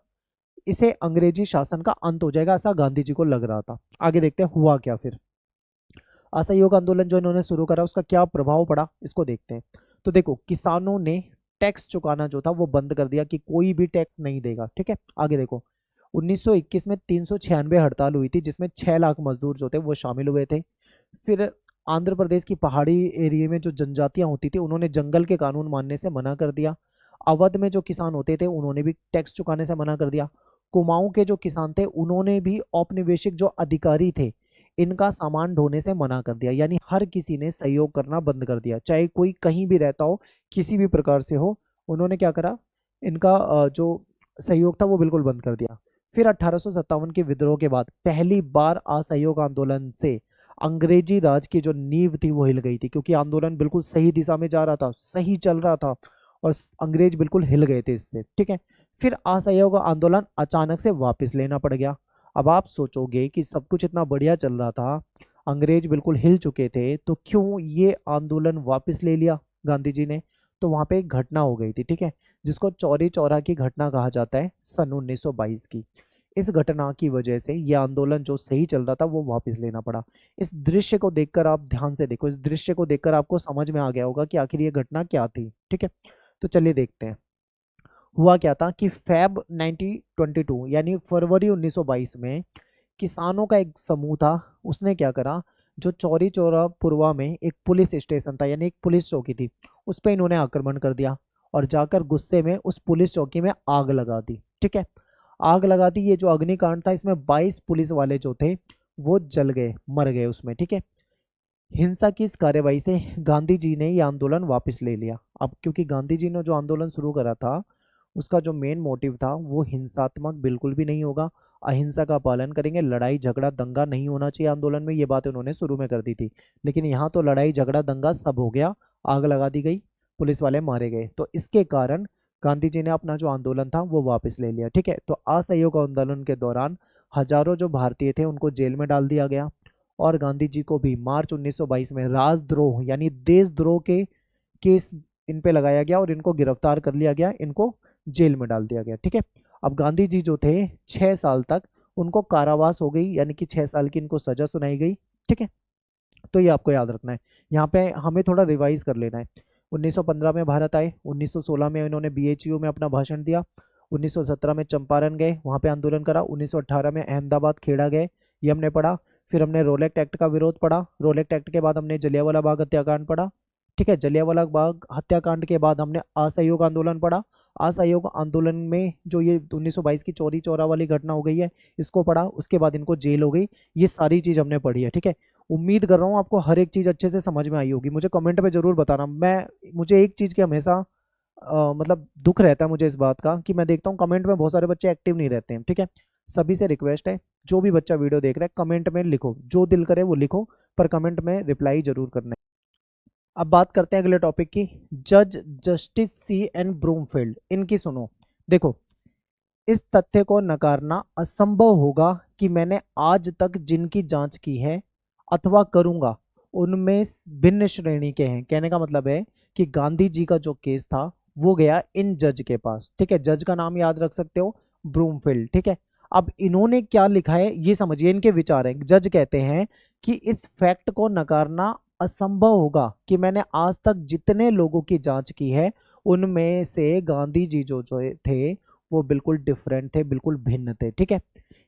इसे अंग्रेजी शासन का अंत हो जाएगा, ऐसा गांधी जी को लग रहा था। आगे देखते हैं हुआ क्या फिर। असहयोग आंदोलन जो इन्होंने शुरू करा उसका क्या प्रभाव पड़ा, इसको देखते हैं। तो देखो, किसानों ने टैक्स चुकाना जो था वो बंद कर दिया कि कोई भी टैक्स नहीं देगा, ठीक है। आगे देखो, 1921 में 396 हड़ताल हुई थी जिसमें 6 लाख मजदूर जो थे वो शामिल हुए थे। फिर आंध्र प्रदेश की पहाड़ी एरिया में जो जनजातियां होती थी उन्होंने जंगल के कानून मानने से मना कर दिया। अवध में जो किसान होते थे उन्होंने भी टैक्स चुकाने से मना कर दिया। कुमाऊं के जो किसान थे उन्होंने भी औपनिवेशिक जो अधिकारी थे इनका सामान ढोने से मना कर दिया, यानी हर किसी ने सहयोग करना बंद कर दिया, चाहे कोई कहीं भी रहता हो, किसी भी प्रकार से हो। उन्होंने क्या करा, इनका जो सहयोग था वो बिल्कुल बंद कर दिया। फिर 1857 के विद्रोह के बाद पहली बार असहयोग आंदोलन से अंग्रेजी राज की जो नींव थी वो हिल गई थी, क्योंकि आंदोलन बिल्कुल सही दिशा में जा रहा था, सही चल रहा था, और अंग्रेज बिल्कुल हिल गए थे इससे, ठीक है। फिर असहयोग आंदोलन अचानक से वापस लेना पड़ गया। अब आप सोचोगे कि सब कुछ इतना बढ़िया चल रहा था, अंग्रेज बिल्कुल हिल चुके थे, तो क्यों ये आंदोलन वापस ले लिया गांधी जी ने? तो वहां पे एक घटना हो गई थी, ठीक है, जिसको चौरी चौरा की घटना कहा जाता है, सन 1922 की। इस घटना की वजह से ये आंदोलन जो सही चल रहा था वो वापस लेना पड़ा। इस दृश्य को देखकर आप ध्यान से देखो, इस दृश्य को देखकर आपको समझ में आ गया होगा कि आखिर ये घटना क्या थी, ठीक है। तो चलिए देखते हैं हुआ क्या था कि फेब 1922 यानी फरवरी 1922 में किसानों का एक समूह था, उसने क्या करा, जो चौरी चौरा पुरवा में एक पुलिस स्टेशन था यानी एक पुलिस चौकी थी, उस पर इन्होंने आक्रमण कर दिया और जाकर गुस्से में उस पुलिस चौकी में आग लगा दी, ठीक है। आग लगा दी, ये जो अग्निकांड था इसमें 22 पुलिस वाले जो थे वो जल गए, मर गए उसमें, ठीक है। हिंसा की इस कार्यवाही से गांधी जी ने ये आंदोलन वापस ले लिया। अब क्योंकि गांधी जी ने जो आंदोलन शुरू करा था उसका जो मेन मोटिव था वो हिंसात्मक बिल्कुल भी नहीं होगा, अहिंसा का पालन करेंगे, लड़ाई झगड़ा दंगा नहीं होना चाहिए आंदोलन में, ये बात उन्होंने शुरू में कर दी थी। लेकिन यहाँ तो लड़ाई झगड़ा दंगा सब हो गया, आग लगा दी गई, पुलिस वाले मारे गए, तो इसके कारण गांधी जी ने अपना जो आंदोलन था वो वापस ले लिया, ठीक है। तो असहयोग आंदोलन के दौरान हजारों जो भारतीय थे उनको जेल में डाल दिया गया, और गांधी जी को भी मार्च 1922 में राजद्रोह यानी देशद्रोह के केस इन पे लगाया गया और इनको गिरफ्तार कर लिया गया, इनको जेल में डाल दिया गया, ठीक है। अब गांधी जी जो थे 6 साल तक उनको कारावास हो गई, यानी कि 6 साल की इनको सजा सुनाई गई, ठीक है। तो ये आपको याद रखना है, यहाँ पे हमें थोड़ा रिवाइज कर लेना है। 1915 में भारत आए, 1916 में इन्होंने बीएचयू में अपना भाषण दिया, 1917 में चंपारण गए, वहाँ पे आंदोलन करा, 1918 में अहमदाबाद खेड़ा गए, ये हमने पढ़ा। फिर हमने रोलेक्ट एक्ट का विरोध पढ़ा, रोलेक्ट एक्ट के बाद हमने जलियांवाला बाग हत्याकांड पढ़ा, ठीक है। जलियांवाला बाग हत्याकांड के बाद हमने असहयोग आंदोलन पढ़ा, असहयोग आंदोलन में जो ये 1922 की चौरी चौरा वाली घटना हो गई है इसको पढ़ा, उसके बाद इनको जेल हो गई, ये सारी चीज़ हमने पढ़ी है, ठीक है। उम्मीद कर रहा हूँ आपको हर एक चीज़ अच्छे से समझ में आई होगी, मुझे कमेंट में ज़रूर बताना। मुझे एक चीज़ की हमेशा मतलब दुख रहता है मुझे इस बात का कि मैं देखता हूँ कमेंट में बहुत सारे बच्चे एक्टिव नहीं रहते हैं, ठीक है। सभी से रिक्वेस्ट है, जो भी बच्चा वीडियो देख रहा है कमेंट में लिखो, जो दिल करे वो लिखो, पर कमेंट में रिप्लाई जरूर करना है। अब बात करते हैं अगले टॉपिक की, जज जस्टिस सी एन ब्रूमफील्ड, इनकी सुनो। देखो, इस तथ्य को नकारना असंभव होगा कि मैंने आज तक जिनकी जांच की है अथवा करूंगा उनमें भिन्न श्रेणी के हैं। कहने का मतलब है कि गांधी जी का जो केस था वो गया इन जज के पास, ठीक है। जज का नाम याद रख सकते हो, ब्रूमफील्ड, ठीक है। अब इन्होंने क्या लिखा है ये समझिए, इनके विचार हैं। जज कहते हैं कि इस फैक्ट को नकारना असंभव होगा कि मैंने आज तक जितने लोगों की जांच की है उनमें से गांधी जी जो जो थे वो बिल्कुल डिफरेंट थे, बिल्कुल भिन्न थे, ठीक है।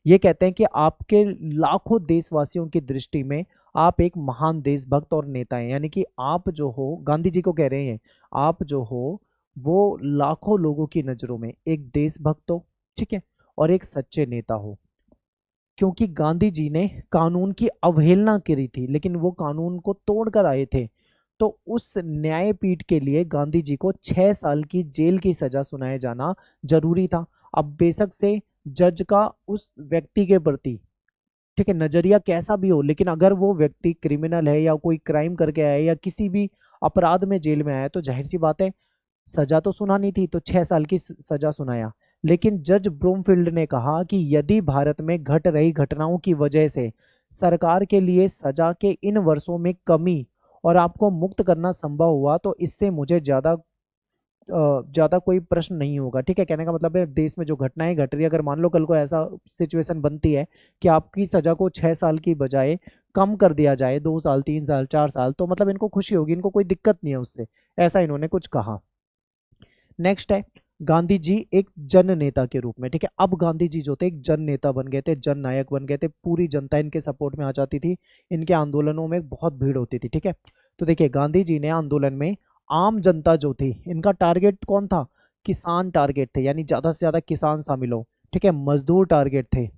ये कहते हैं कि आपके लाखों देशवासियों की दृष्टि में आप एक महान देशभक्त और नेता हैं, यानी कि आप जो हो, गांधी जी को कह रहे हैं, आप जो हो वो लाखों लोगों की नजरों में एक देशभक्त हो, ठीक है, और एक सच्चे नेता हो। क्योंकि गांधी जी ने कानून की अवहेलना करी थी लेकिन वो कानून को तोड़कर आए थे, तो उस न्यायपीठ के लिए गांधी जी को 6 साल की जेल की सजा सुनाया जाना जरूरी था। अब बेशक से जज का उस व्यक्ति के प्रति, ठीक है, नजरिया कैसा भी हो, लेकिन अगर वो व्यक्ति क्रिमिनल है या कोई क्राइम करके आया या किसी भी अपराध में जेल में आया तो जाहिर सी बात है सजा तो सुनानी थी, तो 6 साल की सजा सुनाया। लेकिन जज ब्रूमफील्ड ने कहा कि यदि भारत में घट रही घटनाओं की वजह से सरकार के लिए सजा के इन वर्षों में कमी और आपको मुक्त करना संभव हुआ तो इससे मुझे ज़्यादा कोई प्रश्न नहीं होगा, ठीक है। कहने का मतलब है देश में जो घटनाएं घट रही है, अगर मान लो कल को ऐसा सिचुएशन बनती है कि आपकी सजा को 6 साल की बजाय कम कर दिया जाए, 2 साल 3 साल 4 साल, तो मतलब इनको खुशी होगी, इनको कोई दिक्कत नहीं है उससे, ऐसा इन्होंने कुछ कहा। नेक्स्ट है गांधी जी एक जन नेता के रूप में, ठीक है। अब गांधी जी जो थे एक जन नेता बन गए थे, जन नायक बन गए थे, पूरी जनता इनके सपोर्ट में आ जाती थी, इनके आंदोलनों में बहुत भीड़ होती थी, ठीक है। तो देखिए गांधी जी ने आंदोलन में आम जनता जो थी, इनका टारगेट कौन था, किसान टारगेट थे, यानी ज्यादा से ज्यादा किसान शामिल हो, ठीक है, मजदूर टारगेट थे,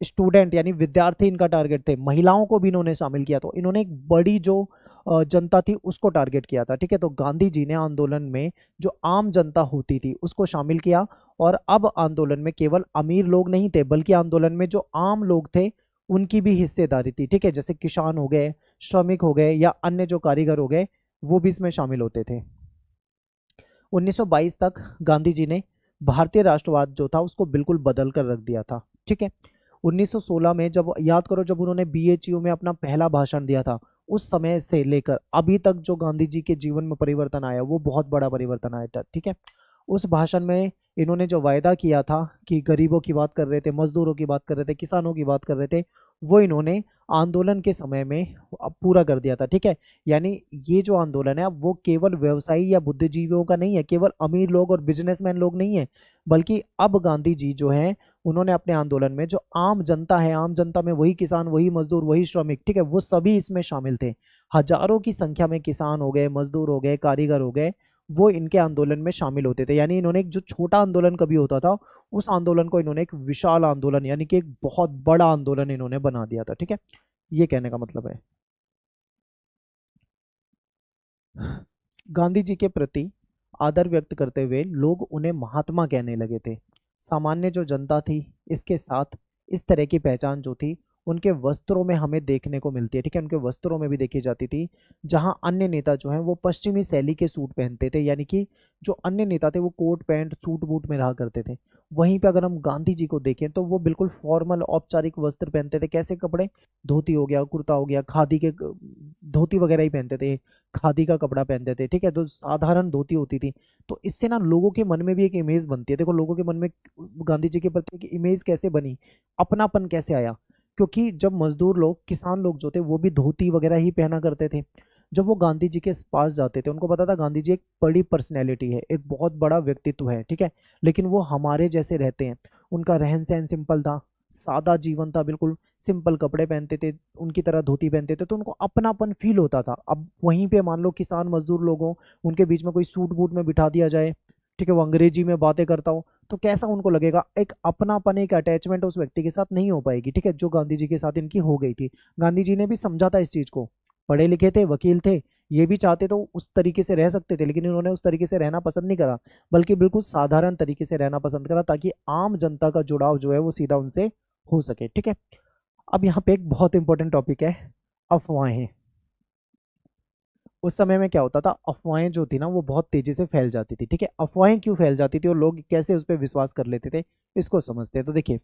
स्टूडेंट यानी विद्यार्थी इनका टारगेट थे, महिलाओं को भी इन्होंने शामिल किया। तो इन्होंने एक बड़ी जो जनता थी उसको टारगेट किया था। ठीक है, तो गांधी जी ने आंदोलन में जो आम जनता होती थी उसको शामिल किया। और अब आंदोलन में केवल अमीर लोग नहीं थे, बल्कि आंदोलन में जो आम लोग थे उनकी भी हिस्सेदारी थी। ठीक है, जैसे किसान हो गए, श्रमिक हो गए, या अन्य जो कारीगर हो गए, वो भी इसमें शामिल होते थे। 1922 तक गांधी जी ने भारतीय राष्ट्रवाद जो था उसको बिल्कुल बदल कर रख दिया था। ठीक है, 1916 में जब, याद करो, जब उन्होंने बीएचयू में अपना पहला भाषण दिया था, उस समय से लेकर अभी तक जो गांधी जी के जीवन में परिवर्तन आया वो बहुत बड़ा परिवर्तन आया था। ठीक है, उस भाषण में इन्होंने जो वायदा किया था कि गरीबों की बात कर रहे थे, मजदूरों की बात कर रहे थे, किसानों की बात कर रहे थे, वो इन्होंने आंदोलन के समय में अब पूरा कर दिया था। ठीक है, यानी ये जो आंदोलन है वो केवल व्यवसायी या बुद्धिजीवियों का नहीं है, केवल अमीर लोग और बिजनेसमैन लोग नहीं है, बल्कि अब गांधी जी जो है उन्होंने अपने आंदोलन में जो आम जनता है, आम जनता में वही किसान, वही मजदूर, वही श्रमिक, ठीक है, वो सभी इसमें शामिल थे। हजारों की संख्या में किसान हो गए, मजदूर हो गए, कारीगर हो गए, वो इनके आंदोलन में शामिल होते थे। यानी इन्होंने एक जो छोटा आंदोलन कभी होता था उस आंदोलन को इन्होंने एक विशाल आंदोलन यानी कि एक बहुत बड़ा आंदोलन इन्होंने बना दिया था। ठीक है, ये कहने का मतलब है। गांधी जी के प्रति आदर व्यक्त करते हुए लोग उन्हें महात्मा कहने लगे थे। सामान्य जो जनता थी इसके साथ इस तरह की पहचान जो थी उनके वस्त्रों में हमें देखने को मिलती है। ठीक है, उनके वस्त्रों में भी देखी जाती थी। जहां अन्य नेता जो हैं वो पश्चिमी शैली के सूट पहनते थे, यानी कि जो अन्य नेता थे वो कोट पैंट सूट बूट में रहा करते थे, वहीं पे अगर हम गांधी जी को देखें तो वो बिल्कुल फॉर्मल औपचारिक वस्त्र पहनते थे। कैसे कपड़े? धोती हो गया, कुर्ता हो गया, खादी के धोती वगैरह ही पहनते थे, खादी का कपड़ा पहनते थे। ठीक है, तो साधारण धोती होती थी। तो इससे ना लोगों के मन में भी एक इमेज बनती है। देखो, लोगों के मन में गांधी जी के प्रति एक इमेज कैसे बनी, अपनापन कैसे आया, क्योंकि जब मजदूर लोग, किसान लोग जो थे वो भी धोती वगैरह ही पहना करते थे। जब वो गांधी जी के पास जाते थे उनको पता था गांधी जी एक बड़ी पर्सनैलिटी है, एक बहुत बड़ा व्यक्तित्व है। ठीक है, लेकिन वो हमारे जैसे रहते हैं, उनका रहन सहन सिंपल था, सादा जीवन था, बिल्कुल सिंपल कपड़े पहनते थे, उनकी तरह धोती पहनते थे, तो उनको अपनापन फील होता था। अब वहीं पे मान लो किसान मजदूर लोगों, उनके बीच में कोई सूट बूट में बिठा दिया जाए, ठीक है, वो अंग्रेजी में बातें करता हो, तो कैसा उनको लगेगा? एक अपनापन, एक अटैचमेंट उस व्यक्ति के साथ नहीं हो पाएगी। ठीक है, जो गांधी जी के साथ इनकी हो गई थी। गांधी जी ने भी समझा था इस चीज को, पढ़े लिखे थे, वकील थे, ये भी चाहते तो उस तरीके से रह सकते थे, लेकिन इन्होंने उस तरीके से रहना पसंद नहीं करा, बल्कि बिल्कुल साधारण तरीके से रहना पसंद करा, ताकि आम जनता का जुड़ाव जो है वो सीधा उनसे हो सके। ठीक है, अब यहाँ पे एक बहुत इंपॉर्टेंट टॉपिक है, अफवाहें। उस समय में क्या होता था, अफवाहें जो थी ना वो बहुत तेजी से फैल जाती थी। ठीक है, अफवाहें क्यों फैल जाती थी और लोग कैसे उस पर विश्वास कर लेते थे, इसको समझते हैं। तो देखिए,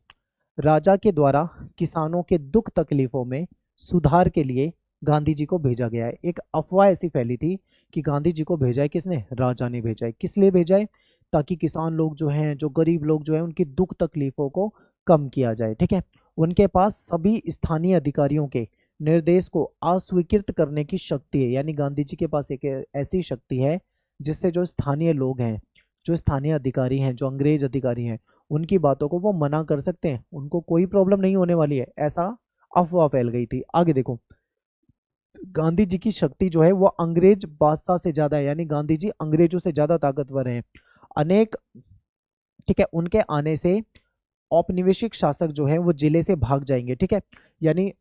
राजा के द्वारा किसानों के दुख तकलीफों में सुधार के लिए गांधी जी को भेजा गया है। एक अफवाह ऐसी फैली थी कि गांधी जी को भेजा है, किसने? राजा ने भेजा है। किस लिए भेजा है? ताकि किसान लोग जो हैं, जो गरीब लोग जो हैं, उनकी दुख तकलीफों को कम किया जाए। ठीक है, उनके पास सभी स्थानीय अधिकारियों के निर्देश को अस्वीकृत करने की शक्ति है। यानी गांधी जी के पास एक ऐसी शक्ति है जिससे जो स्थानीय लोग हैं, जो स्थानीय अधिकारी हैं, जो अंग्रेज अधिकारी हैं, उनकी बातों को वो मना कर सकते हैं, उनको कोई प्रॉब्लम नहीं होने वाली है। ऐसा अफवाह फैल गई थी। आगे देखो, गांधी जी की शक्ति जो है वो अंग्रेज बादशाह से ज्यादा है, यानी गांधी जी अंग्रेजों से ज्यादा ताकतवर हैं। अनेक, ठीक है, उनके आने से औपनिवेशिक शासक जो है वो जिले से भाग जाएंगे। ठीक है, यानी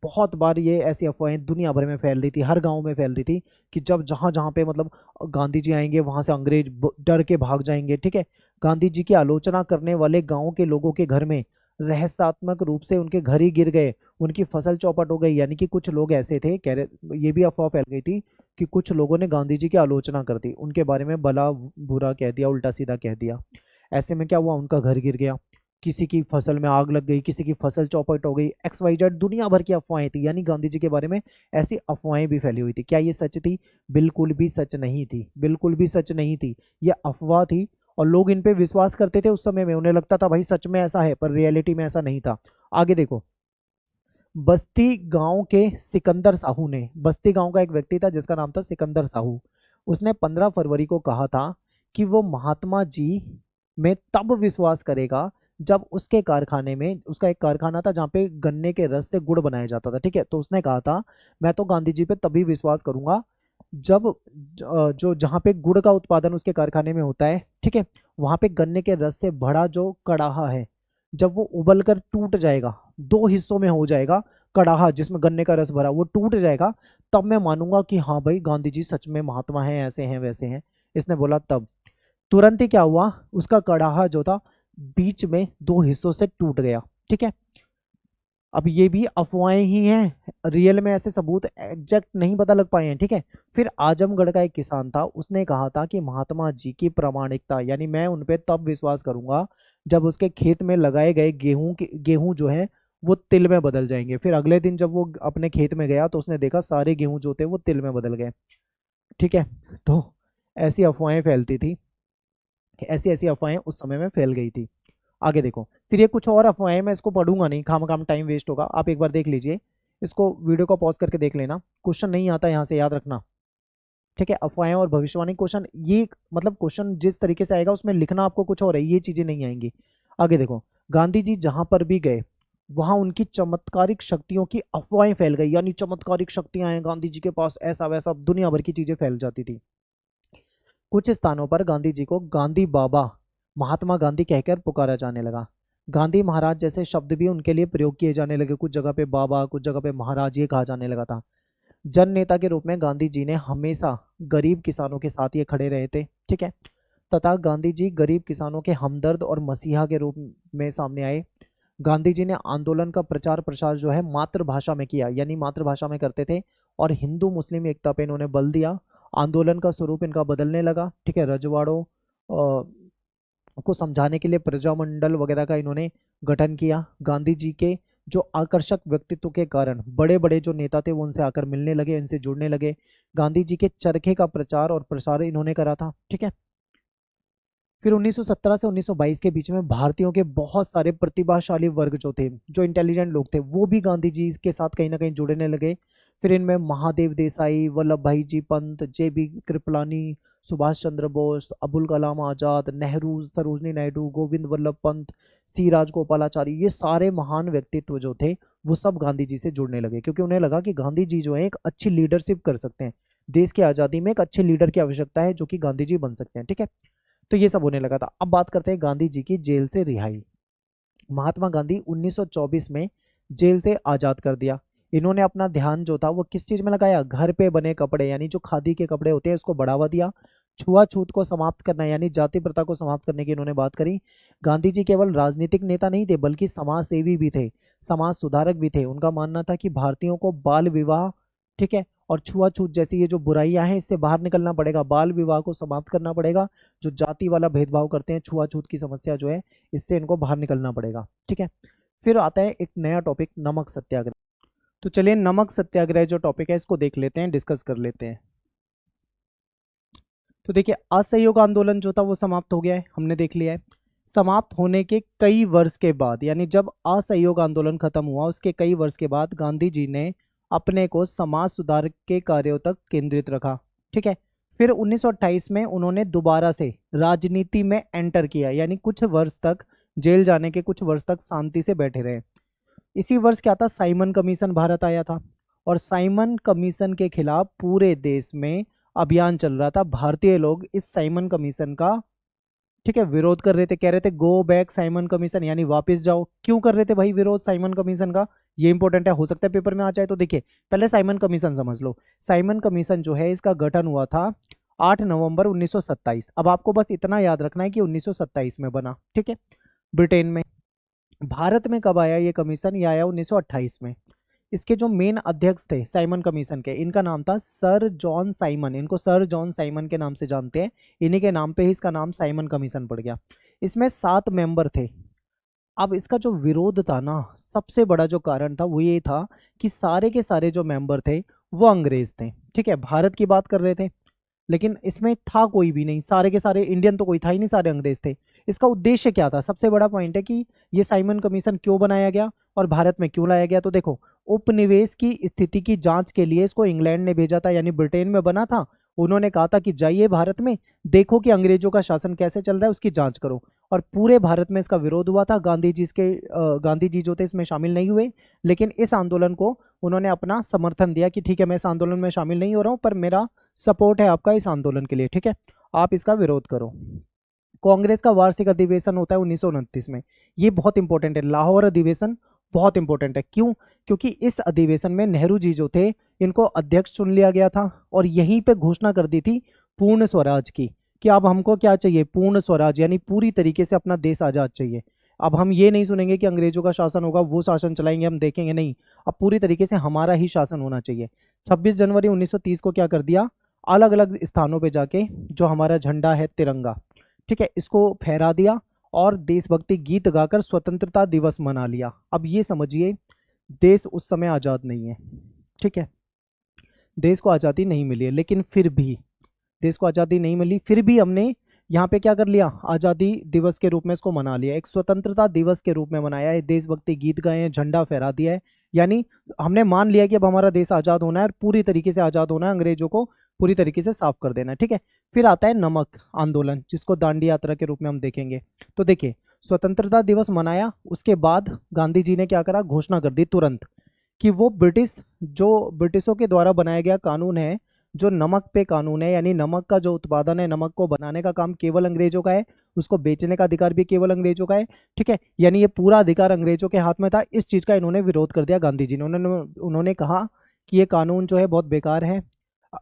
बहुत बार ये ऐसी अफवाहें दुनिया भर में फैल रही थी, हर गांव में फैल रही थी कि जब जहां जहां पे मतलब गांधी जी आएंगे वहां से अंग्रेज डर के भाग जाएंगे। ठीक है, गांधी जी की आलोचना करने वाले गांव के लोगों के घर में रहस्यात्मक रूप से उनके घर ही गिर गए, उनकी फसल चौपट हो गई। यानी कि कुछ लोग ऐसे थे, कह रहे, ये भी अफवाह फैल गई थी कि कुछ लोगों ने गांधी जी की आलोचना कर दी, उनके बारे में भला बुरा कह दिया, उल्टा सीधा कह दिया। ऐसे में क्या हुआ, उनका घर गिर गया, किसी की फसल में आग लग गई, किसी की फसल चौपट हो गई, एक्स वाई जेड दुनिया भर की अफवाहें थी। यानी गांधी जी के बारे में ऐसी अफवाहें भी फैली हुई थी। क्या ये सच थी? बिल्कुल भी सच नहीं थी, बिल्कुल भी सच नहीं थी, ये अफवाह थी। और लोग इन पे विश्वास करते थे उस समय में, उन्हें लगता था भाई सच में ऐसा है, पर रियलिटी में ऐसा नहीं था। आगे देखो, बस्ती गांव के सिकंदर साहू ने, बस्ती गांव का एक व्यक्ति था जिसका नाम था सिकंदर साहू, उसने 15 फरवरी को कहा था कि वो महात्मा जी में तब विश्वास करेगा जब उसके कारखाने में, उसका एक कारखाना था जहाँ पे गन्ने के रस से गुड़ बनाया जाता था। ठीक है, तो उसने कहा था मैं तो गांधी जी पे तभी विश्वास करूंगा जब जो जहाँ पे गुड़ का उत्पादन उसके कारखाने में होता है, ठीक है, वहाँ पे गन्ने के रस से भरा जो कड़ाहा है, जब वो उबल कर टूट जाएगा, दो हिस्सों में हो जाएगा, कड़ाहा जिसमें गन्ने का रस भरा वो टूट जाएगा, तब मैं मानूंगा कि हाँ भाई गांधी जी सच में महात्मा हैं, ऐसे हैं वैसे हैं। इसने बोला तब तुरंत ही क्या हुआ, उसका कड़ाहा जो था बीच में दो हिस्सों से टूट गया। ठीक है, अब ये भी अफवाहें ही हैं, रियल में ऐसे सबूत एग्जैक्ट नहीं पता लग पाए हैं। ठीक है, फिर आजमगढ़ का एक किसान था, उसने कहा था कि महात्मा जी की प्रामाणिकता, यानी मैं उन पे तब विश्वास करूंगा जब उसके खेत में लगाए गए गेहूं जो है वो तिल में बदल जाएंगे। फिर अगले दिन जब वो अपने खेत में गया तो उसने देखा सारे गेहूं जो थे वो तिल में बदल गए। ठीक है, तो ऐसी अफवाहें फैलती थी, ऐसी ऐसी अफवाहें उस समय में फैल गई थी। आगे देखो, फिर ये कुछ और अफवाहें, मैं इसको पढ़ूंगा नहीं, खाम टाइम वेस्ट होगा, आप एक बार देख लीजिए, इसको वीडियो को पॉज करके देख लेना, क्वेश्चन नहीं आता यहाँ से, याद रखना। ठीक है, अफवाहें और भविष्यवाणी क्वेश्चन, ये मतलब क्वेश्चन जिस तरीके से आएगा उसमें लिखना आपको कुछ और है, ये चीजें नहीं आएंगी। आगे देखो, गांधी जी जहां पर भी गए वहां उनकी चमत्कारिक शक्तियों की अफवाहें फैल गई, यानी चमत्कारिक शक्तियां हैं गांधी जी के पास, ऐसा वैसा दुनिया भर की चीजें फैल जाती थी। कुछ स्थानों पर गांधी जी को गांधी बाबा, महात्मा गांधी कहकर पुकारा जाने लगा। गांधी महाराज जैसे शब्द भी उनके लिए प्रयोग किए जाने लगे, कुछ जगह पे बाबा, कुछ जगह पे महाराज ये कहा जाने लगा था। जन नेता के रूप में गांधी जी ने हमेशा गरीब किसानों के साथ ये खड़े रहे थे। ठीक है, तथा गांधी जी गरीब किसानों के हमदर्द और मसीहा के रूप में सामने आए। गांधी जी ने आंदोलन का प्रचार प्रसार जो है मातृभाषा में किया, यानी मातृभाषा में करते थे, और हिंदू मुस्लिम एकता पे इन्होंने बल दिया। आंदोलन का स्वरूप इनका बदलने लगा। ठीक है, रजवाड़ों को समझाने के लिए प्रजामंडल वगैरह का इन्होंने गठन किया। गांधी जी के जो आकर्षक व्यक्तित्व के कारण बड़े बड़े जो नेता थे वो उनसे आकर मिलने लगे, इनसे जुड़ने लगे। गांधी जी के चरखे का प्रचार और प्रसार इन्होंने करा था। ठीक है, फिर 1917 से 1922 के बीच में भारतीयों के बहुत सारे प्रतिभाशाली वर्ग जो थे, जो इंटेलिजेंट लोग थे, वो भी गांधी जी के साथ कहीं ना कहीं जुड़ने लगे। फिर इनमें महादेव देसाई, वल्लभ भाई जी पंत, जे बी कृपलानी, सुभाष चंद्र बोस, अबुल कलाम आजाद, नेहरू, सरोजनी नायडू, गोविंद वल्लभ पंत, सी राजगोपालाचारी, ये सारे महान व्यक्तित्व जो थे वो सब गांधी जी से जुड़ने लगे, क्योंकि उन्हें लगा कि गांधी जी जो है एक अच्छी लीडरशिप कर सकते हैं, देश की आज़ादी में एक अच्छे लीडर की आवश्यकता है जो कि गांधी जी बन सकते हैं। ठीक है, तो ये सब होने लगा था। अब बात करते हैं गांधी जी की जेल से रिहाई। महात्मा गांधी 1924 में जेल से आज़ाद कर दिया। इन्होंने अपना ध्यान जो था वो किस चीज़ में लगाया, घर पे बने कपड़े, यानी जो खादी के कपड़े होते हैं उसको बढ़ावा दिया। छुआछूत को समाप्त करना, यानी जाति प्रथा को समाप्त करने की इन्होंने बात करी। गांधी जी केवल राजनीतिक नेता नहीं थे बल्कि समाज सेवी भी थे, समाज सुधारक भी थे। उनका मानना था कि भारतीयों को बाल विवाह, ठीक है, और छुआछूत जैसी ये जो बुराइयां हैं इससे बाहर निकलना पड़ेगा, बाल विवाह को समाप्त करना पड़ेगा। जो जाति वाला भेदभाव करते हैं, छुआछूत की समस्या जो है, इससे इनको बाहर निकलना पड़ेगा। ठीक है, फिर आता है एक नया टॉपिक, नमक सत्याग्रह। तो चलिए नमक सत्याग्रह जो टॉपिक है इसको देख लेते हैं, डिस्कस कर लेते हैं। तो देखिए, असहयोग आंदोलन जो था वो समाप्त हो गया है, हमने देख लिया है। समाप्त होने के कई वर्ष के बाद, यानी जब असहयोग आंदोलन खत्म हुआ उसके कई वर्ष के बाद गांधी जी ने अपने को समाज सुधार के कार्यों तक केंद्रित रखा। ठीक है, फिर 1928 में उन्होंने दोबारा से राजनीति में एंटर किया, यानी कुछ वर्ष तक जेल जाने के कुछ वर्ष तक शांति से बैठे रहे। इसी वर्ष क्या था, साइमन कमीशन भारत आया था, और साइमन कमीशन के खिलाफ पूरे देश में अभियान चल रहा था। भारतीय लोग इस साइमन कमीशन का, ठीक है, विरोध कर रहे थे, कह रहे थे गो बैक साइमन कमीशन, यानी वापस जाओ। क्यों कर रहे थे भाई विरोध साइमन कमीशन का, ये इंपॉर्टेंट है, हो सकता है पेपर में आ जाए। तो देखिए पहले साइमन कमीशन समझ लो। साइमन कमीशन जो है इसका गठन हुआ था 8 नवंबर 1927। अब आपको बस इतना याद रखना है कि 1927 में बना। ठीक है, ब्रिटेन में। भारत में कब आया ये कमीशन, ये आया 1928 में। इसके जो मेन अध्यक्ष थे साइमन कमीशन के, इनका नाम था सर जॉन साइमन, इनको सर जॉन साइमन के नाम से जानते हैं, इन्हीं के नाम पे ही इसका नाम साइमन कमीशन पड़ गया। इसमें 7 मेंबर थे। अब इसका जो विरोध था ना, सबसे बड़ा जो कारण था वो ये था कि सारे के सारे जो मेंबर थे वो अंग्रेज थे। ठीक है, भारत की बात कर रहे थे, लेकिन इसमें था कोई भी नहीं, सारे के सारे इंडियन तो कोई था ही नहीं, सारे अंग्रेज थे। इसका उद्देश्य क्या था, सबसे बड़ा पॉइंट है कि ये साइमन कमीशन क्यों बनाया गया और भारत में क्यों लाया गया। तो देखो, उपनिवेश की स्थिति की जांच के लिए इसको इंग्लैंड ने भेजा था, यानी ब्रिटेन में बना था। उन्होंने कहा था कि जाइए भारत में, देखो कि अंग्रेजों का शासन कैसे चल रहा है, उसकी जांच करो। और पूरे भारत में इसका विरोध हुआ था। गांधी जी जो थे इसमें शामिल नहीं हुए, लेकिन इस आंदोलन को उन्होंने अपना समर्थन दिया कि ठीक है, मैं इस आंदोलन में शामिल नहीं हो रहा हूँ, पर मेरा सपोर्ट है आपका इस आंदोलन के लिए, ठीक है, आप इसका विरोध करो। कांग्रेस का वार्षिक अधिवेशन होता है 1929 में। ये बहुत इंपॉर्टेंट है, लाहौर अधिवेशन बहुत इंपॉर्टेंट है। क्यों? क्योंकि इस अधिवेशन में नेहरू जी जो थे, इनको अध्यक्ष चुन लिया गया था और यहीं पे घोषणा कर दी थी पूर्ण स्वराज की, कि अब हमको क्या चाहिए, पूर्ण स्वराज, यानी पूरी तरीके से अपना देश आजाद चाहिए। अब हम ये नहीं सुनेंगे कि अंग्रेजों का शासन होगा, वो शासन चलाएंगे, हम देखेंगे नहीं, अब पूरी तरीके से हमारा ही शासन होना चाहिए। 26 जनवरी 1930 को क्या कर दिया, अलग अलग स्थानों पे जाके जो हमारा झंडा है तिरंगा, ठीक है, इसको फहरा दिया और देशभक्ति गीत गाकर स्वतंत्रता दिवस मना लिया। अब ये समझिए, देश उस समय आज़ाद नहीं है, ठीक है, देश को आज़ादी नहीं मिली है, लेकिन फिर भी देश को आज़ादी नहीं मिली, फिर भी हमने यहाँ पे क्या कर लिया, आज़ादी दिवस के रूप में इसको मना लिया, एक स्वतंत्रता दिवस के रूप में मनाया है, देशभक्ति गीत गाए हैं, झंडा फहरा दिया है। यानी हमने मान लिया कि अब हमारा देश आज़ाद होना है और पूरी तरीके से आज़ाद होना है, अंग्रेजों को पूरी तरीके से साफ कर देना है, ठीक है। फिर आता है नमक आंदोलन, जिसको दांडी यात्रा के रूप में हम देखेंगे। तो देखिए, स्वतंत्रता दिवस मनाया, उसके बाद गांधी जी ने क्या करा, घोषणा कर दी तुरंत कि वो ब्रिटिशों के द्वारा बनाया गया कानून है, जो नमक पे कानून है, यानी नमक का जो उत्पादन है, नमक को बनाने का काम केवल अंग्रेजों का है, उसको बेचने का अधिकार भी केवल अंग्रेजों का है, ठीक है, यानी ये पूरा अधिकार अंग्रेजों के हाथ में था। इस चीज़ का इन्होंने विरोध कर दिया गांधी जी ने। उन्होंने कहा कि ये कानून जो है बहुत बेकार है,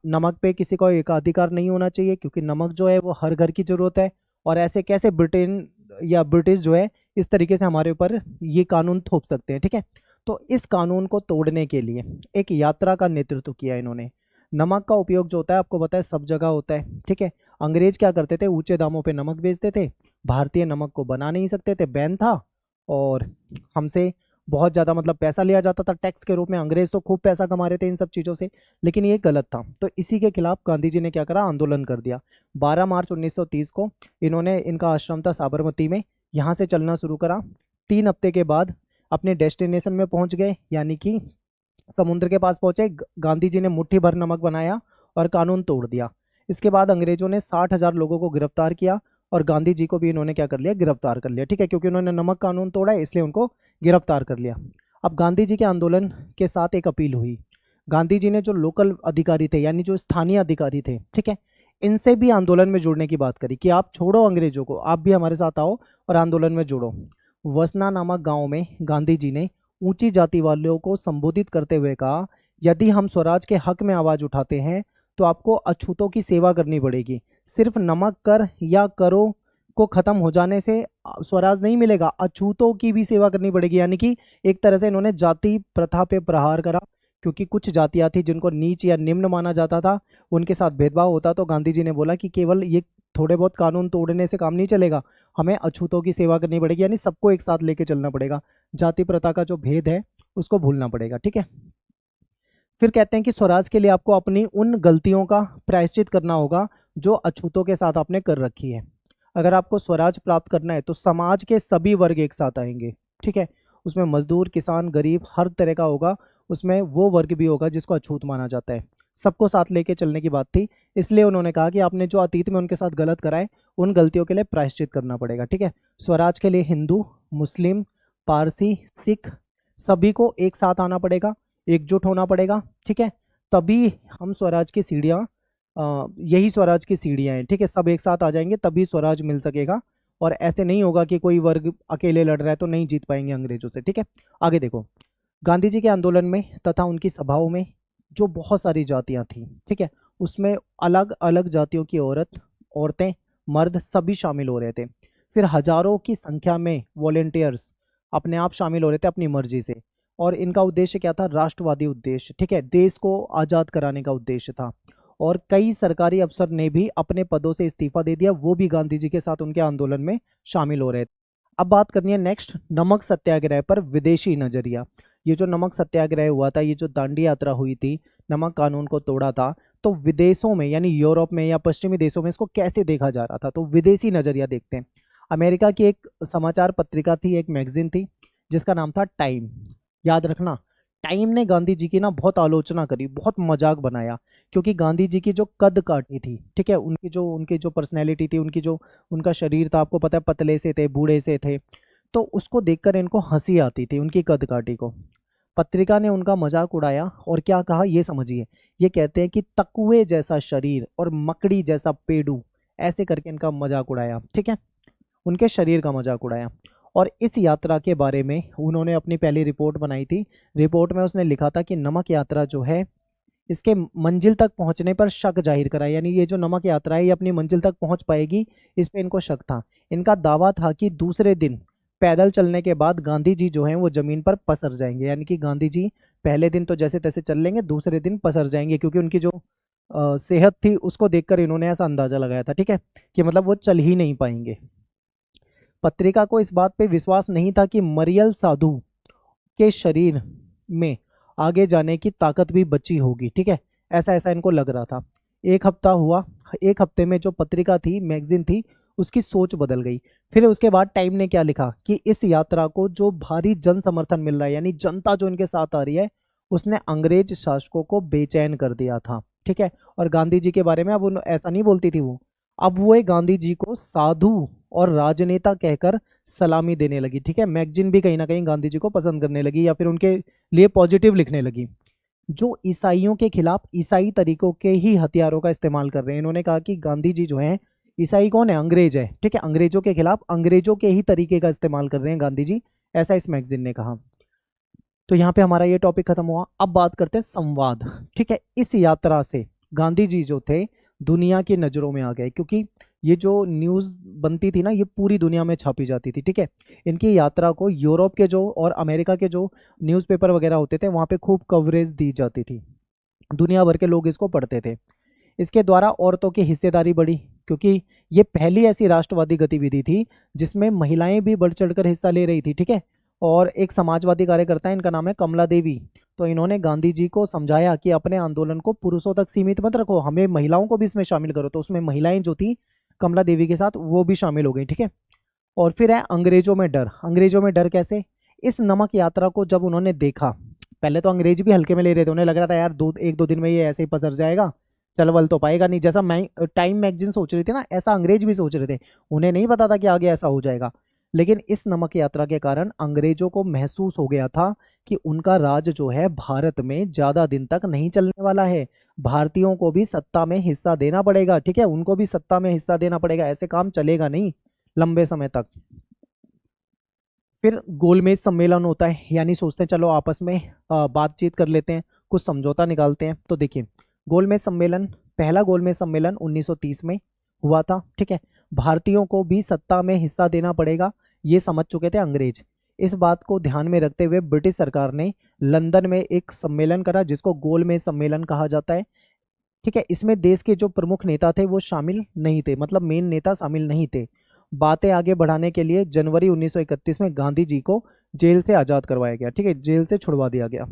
नमक पे किसी को एकाधिकार नहीं होना चाहिए, क्योंकि नमक जो है वो हर घर की जरूरत है, और ऐसे कैसे ब्रिटेन या ब्रिटिश जो है इस तरीके से हमारे ऊपर ये कानून थोप सकते हैं, ठीक है। तो इस कानून को तोड़ने के लिए एक यात्रा का नेतृत्व किया इन्होंने। नमक का उपयोग जो होता है आपको पता है सब जगह होता है, ठीक है। अंग्रेज क्या करते थे, ऊंचे दामों पे नमक बेचते थे, भारतीय नमक को बना नहीं सकते थे, बैन था, और हमसे बहुत ज़्यादा मतलब पैसा लिया जाता था टैक्स के रूप में। अंग्रेज तो खूब पैसा कमा रहे थे इन सब चीज़ों से, लेकिन ये गलत था। तो इसी के खिलाफ गांधी जी ने क्या करा, आंदोलन कर दिया। 12 मार्च 1930 को इन्होंने, इनका आश्रम था साबरमती में, यहाँ से चलना शुरू करा। 3 हफ्ते के बाद अपने डेस्टिनेशन में पहुँच गए, यानी कि समुद्र के पास पहुंचे। गांधी जी ने मुट्ठी भर नमक बनाया और कानून तोड़ दिया। इसके बाद अंग्रेजों ने 60,000 लोगों को गिरफ्तार किया, और गांधी जी को भी इन्होंने क्या कर लिया, गिरफ्तार कर लिया, ठीक है, क्योंकि उन्होंने नमक कानून तोड़ा है, इसलिए उनको गिरफ्तार कर लिया। अब गांधी जी के आंदोलन के साथ एक अपील हुई। गांधी जी ने जो लोकल अधिकारी थे, यानी जो स्थानीय अधिकारी थे, ठीक है, इनसे भी आंदोलन में जुड़ने की बात करी कि आप छोड़ो अंग्रेजों को, आप भी हमारे साथ आओ और आंदोलन में जुड़ो। वसना नामक गांव में गांधी जी ने ऊंची जाति वालों को संबोधित करते हुए कहा, यदि हम स्वराज के हक में आवाज उठाते हैं तो आपको अछूतों की सेवा करनी पड़ेगी। सिर्फ नमक कर या करो को खत्म हो जाने से स्वराज नहीं मिलेगा, अछूतों की भी सेवा करनी पड़ेगी। यानी कि एक तरह से इन्होंने जाति प्रथा पे प्रहार करा, क्योंकि कुछ जातियां थी जिनको नीच या निम्न माना जाता था, उनके साथ भेदभाव होता। तो गांधी जी ने बोला कि केवल ये थोड़े बहुत कानून तोड़ने से काम नहीं चलेगा, हमें अछूतों की सेवा करनी पड़ेगी, यानी सबको एक साथ लेके चलना पड़ेगा, जाति प्रथा का जो भेद है उसको भूलना पड़ेगा, ठीक है। फिर कहते हैं कि स्वराज के लिए आपको अपनी उन गलतियों का प्रायश्चित करना होगा जो अछूतों के साथ आपने कर रखी है। अगर आपको स्वराज प्राप्त करना है तो समाज के सभी वर्ग एक साथ आएंगे, ठीक है, उसमें मजदूर, किसान, गरीब, हर तरह का होगा, उसमें वो वर्ग भी होगा जिसको अछूत माना जाता है। सबको साथ लेके चलने की बात थी, इसलिए उन्होंने कहा कि आपने जो अतीत में उनके साथ गलत करा है, उन गलतियों के लिए प्रायश्चित करना पड़ेगा, ठीक है। स्वराज के लिए हिंदू, मुस्लिम, पारसी, सिख सभी को एक साथ आना पड़ेगा, एकजुट होना पड़ेगा, ठीक है, तभी हम स्वराज की सीढ़ियाँ, यही स्वराज की सीढ़ियाँ हैं, ठीक है, सब एक साथ आ जाएंगे तभी स्वराज मिल सकेगा। और ऐसे नहीं होगा कि कोई वर्ग अकेले लड़ रहा है तो नहीं जीत पाएंगे अंग्रेजों से, ठीक है। आगे देखो, गांधी जी के आंदोलन में तथा उनकी सभाओं में जो बहुत सारी जातियां थी, ठीक है, उसमें अलग अलग जातियों की औरतें, मर्द सभी शामिल हो रहे थे। फिर हजारों की संख्या में वॉलेंटियर्स अपने आप शामिल हो रहे थे अपनी मर्जी से, और इनका उद्देश्य क्या था, राष्ट्रवादी उद्देश्य, ठीक है, देश को आज़ाद कराने का उद्देश्य था। और कई सरकारी अफसर ने भी अपने पदों से इस्तीफा दे दिया, वो भी गांधी जी के साथ उनके आंदोलन में शामिल हो रहे थे। अब बात करनी है नेक्स्ट, नमक सत्याग्रह पर विदेशी नजरिया। ये जो नमक सत्याग्रह हुआ था, ये जो दांडी यात्रा हुई थी, नमक कानून को तोड़ा था, तो विदेशों में यानी यूरोप में या पश्चिमी देशों में इसको कैसे देखा जा रहा था, तो विदेशी नजरिया देखते हैं। अमेरिका की एक समाचार पत्रिका थी, एक मैगजीन थी जिसका नाम था टाइम, याद रखना, टाइम ने गांधी जी की ना बहुत आलोचना करी, बहुत मजाक बनाया, क्योंकि गांधी जी की जो कद काठी थी, ठीक है, उनकी जो पर्सनैलिटी थी, उनका शरीर था, आपको पता है पतले से थे, बूढ़े से थे, तो उसको देखकर इनको हंसी आती थी, उनकी कद काठी को। पत्रिका ने उनका मजाक उड़ाया और क्या कहा ये समझिए। ये कहते हैं कि तकुए जैसा शरीर और मकड़ी जैसा पेड़ू, ऐसे करके इनका मजाक उड़ाया, ठीक है, उनके शरीर का मजाक उड़ाया। और इस यात्रा के बारे में उन्होंने अपनी पहली रिपोर्ट बनाई थी। रिपोर्ट में उसने लिखा था कि नमक यात्रा जो है, इसके मंजिल तक पहुंचने पर शक जाहिर करा, यानी ये जो नमक यात्रा है ये अपनी मंजिल तक पहुंच पाएगी, इस पे इनको शक था। इनका दावा था कि दूसरे दिन पैदल चलने के बाद गांधी जी जो हैं वो जमीन पर पसर जाएंगे, यानी कि गांधी जी पहले दिन तो जैसे तैसे चल लेंगे, दूसरे दिन पसर जाएंगे, क्योंकि उनकी जो सेहत थी उसको देखकर इन्होंने ऐसा अंदाजा लगाया था, ठीक है, कि मतलब वो चल ही नहीं पाएंगे। पत्रिका को इस बात पे विश्वास नहीं था कि मरियल साधु के शरीर में आगे जाने की ताकत भी बची होगी, ठीक है, ऐसा ऐसा इनको लग रहा था। एक हफ्ता हुआ, एक हफ्ते में जो पत्रिका थी, मैगजीन थी, उसकी सोच बदल गई। फिर उसके बाद टाइम ने क्या लिखा कि इस यात्रा को जो भारी जन समर्थन मिल रहा है, यानी जनता जो इनके साथ आ रही है, उसने अंग्रेज शासकों को बेचैन कर दिया था, ठीक है। और गांधी जी के बारे में अब ऐसा नहीं बोलती थी वो, अब वो गांधी जी को साधु और राजनेता कहकर सलामी देने लगी, ठीक है। मैगजीन भी कहीं ना कहीं गांधी जी को पसंद करने लगी या फिर उनके लिए पॉजिटिव लिखने लगी। जो ईसाइयों के खिलाफ ईसाई तरीकों के ही हथियारों का इस्तेमाल कर रहे हैं, इन्होंने कहा कि गांधी जी जो हैं, ईसाई कौन है, अंग्रेज है, ठीक है, अंग्रेजों के खिलाफ अंग्रेजों के ही तरीके का इस्तेमाल कर रहे हैं गांधी जी, ऐसा इस मैगजीन ने कहा। तो यहाँ पे हमारा ये टॉपिक खत्म हुआ। अब बात करते हैं संवाद, ठीक है। इस यात्रा से गांधी जी जो थे दुनिया की नजरों में आ गए, क्योंकि ये जो न्यूज़ बनती थी ना, ये पूरी दुनिया में छापी जाती थी, ठीक है। इनकी यात्रा को यूरोप के जो और अमेरिका के जो न्यूज़पेपर वगैरह होते थे, वहाँ पे खूब कवरेज दी जाती थी, दुनिया भर के लोग इसको पढ़ते थे। इसके द्वारा औरतों की हिस्सेदारी बढ़ी, क्योंकि ये पहली ऐसी राष्ट्रवादी गतिविधि थी जिसमें महिलाएं भी बढ़ चढ़कर हिस्सा ले रही थी, ठीक है। और एक समाजवादी कार्यकर्ता है, इनका नाम है कमला देवी, तो इन्होंने गांधी जी को समझाया कि अपने आंदोलन को पुरुषों तक सीमित मत रखो, हमें महिलाओं को भी इसमें शामिल करो। तो उसमें महिलाएं जो थी कमला देवी के साथ, वो भी शामिल हो गई, ठीक है। और फिर है अंग्रेजों में डर। अंग्रेजों में डर कैसे? इस नमक यात्रा को जब उन्होंने देखा, पहले तो अंग्रेज भी हल्के में ले रहे थे, उन्हें लग रहा था यार एक दो दिन में ये ऐसे ही पसर जाएगा, चल वल तो पाएगा नहीं, जैसा मैं टाइम मैगजीन सोच रही थी ना, ऐसा अंग्रेज भी सोच रहे थे। उन्हें नहीं पता था कि आगे ऐसा हो जाएगा। लेकिन इस नमक यात्रा के कारण अंग्रेजों को महसूस हो गया था कि उनका राज जो है भारत में ज्यादा दिन तक नहीं चलने वाला है, भारतीयों को भी सत्ता में हिस्सा देना पड़ेगा, ठीक है, उनको भी सत्ता में हिस्सा देना पड़ेगा, ऐसे काम चलेगा नहीं लंबे समय तक। फिर गोलमेज सम्मेलन होता है, यानी सोचते हैं चलो आपस में बातचीत कर लेते हैं, कुछ समझौता निकालते हैं। तो देखिए, गोलमेज सम्मेलन, पहला गोलमेज सम्मेलन 1930 में हुआ था, ठीक है। भारतीयों को भी सत्ता में हिस्सा देना पड़ेगा, ये समझ चुके थे अंग्रेज। इस बात को ध्यान में रखते हुए ब्रिटिश सरकार ने लंदन में एक सम्मेलन करा, जिसको गोलमेज सम्मेलन कहा जाता है, ठीक है। इसमें देश के जो प्रमुख नेता थे वो शामिल नहीं थे, मतलब मेन नेता शामिल नहीं थे। बातें आगे बढ़ाने के लिए जनवरी 1931 में गांधी जी को जेल से आज़ाद करवाया गया, ठीक है, जेल से छुड़वा दिया गया।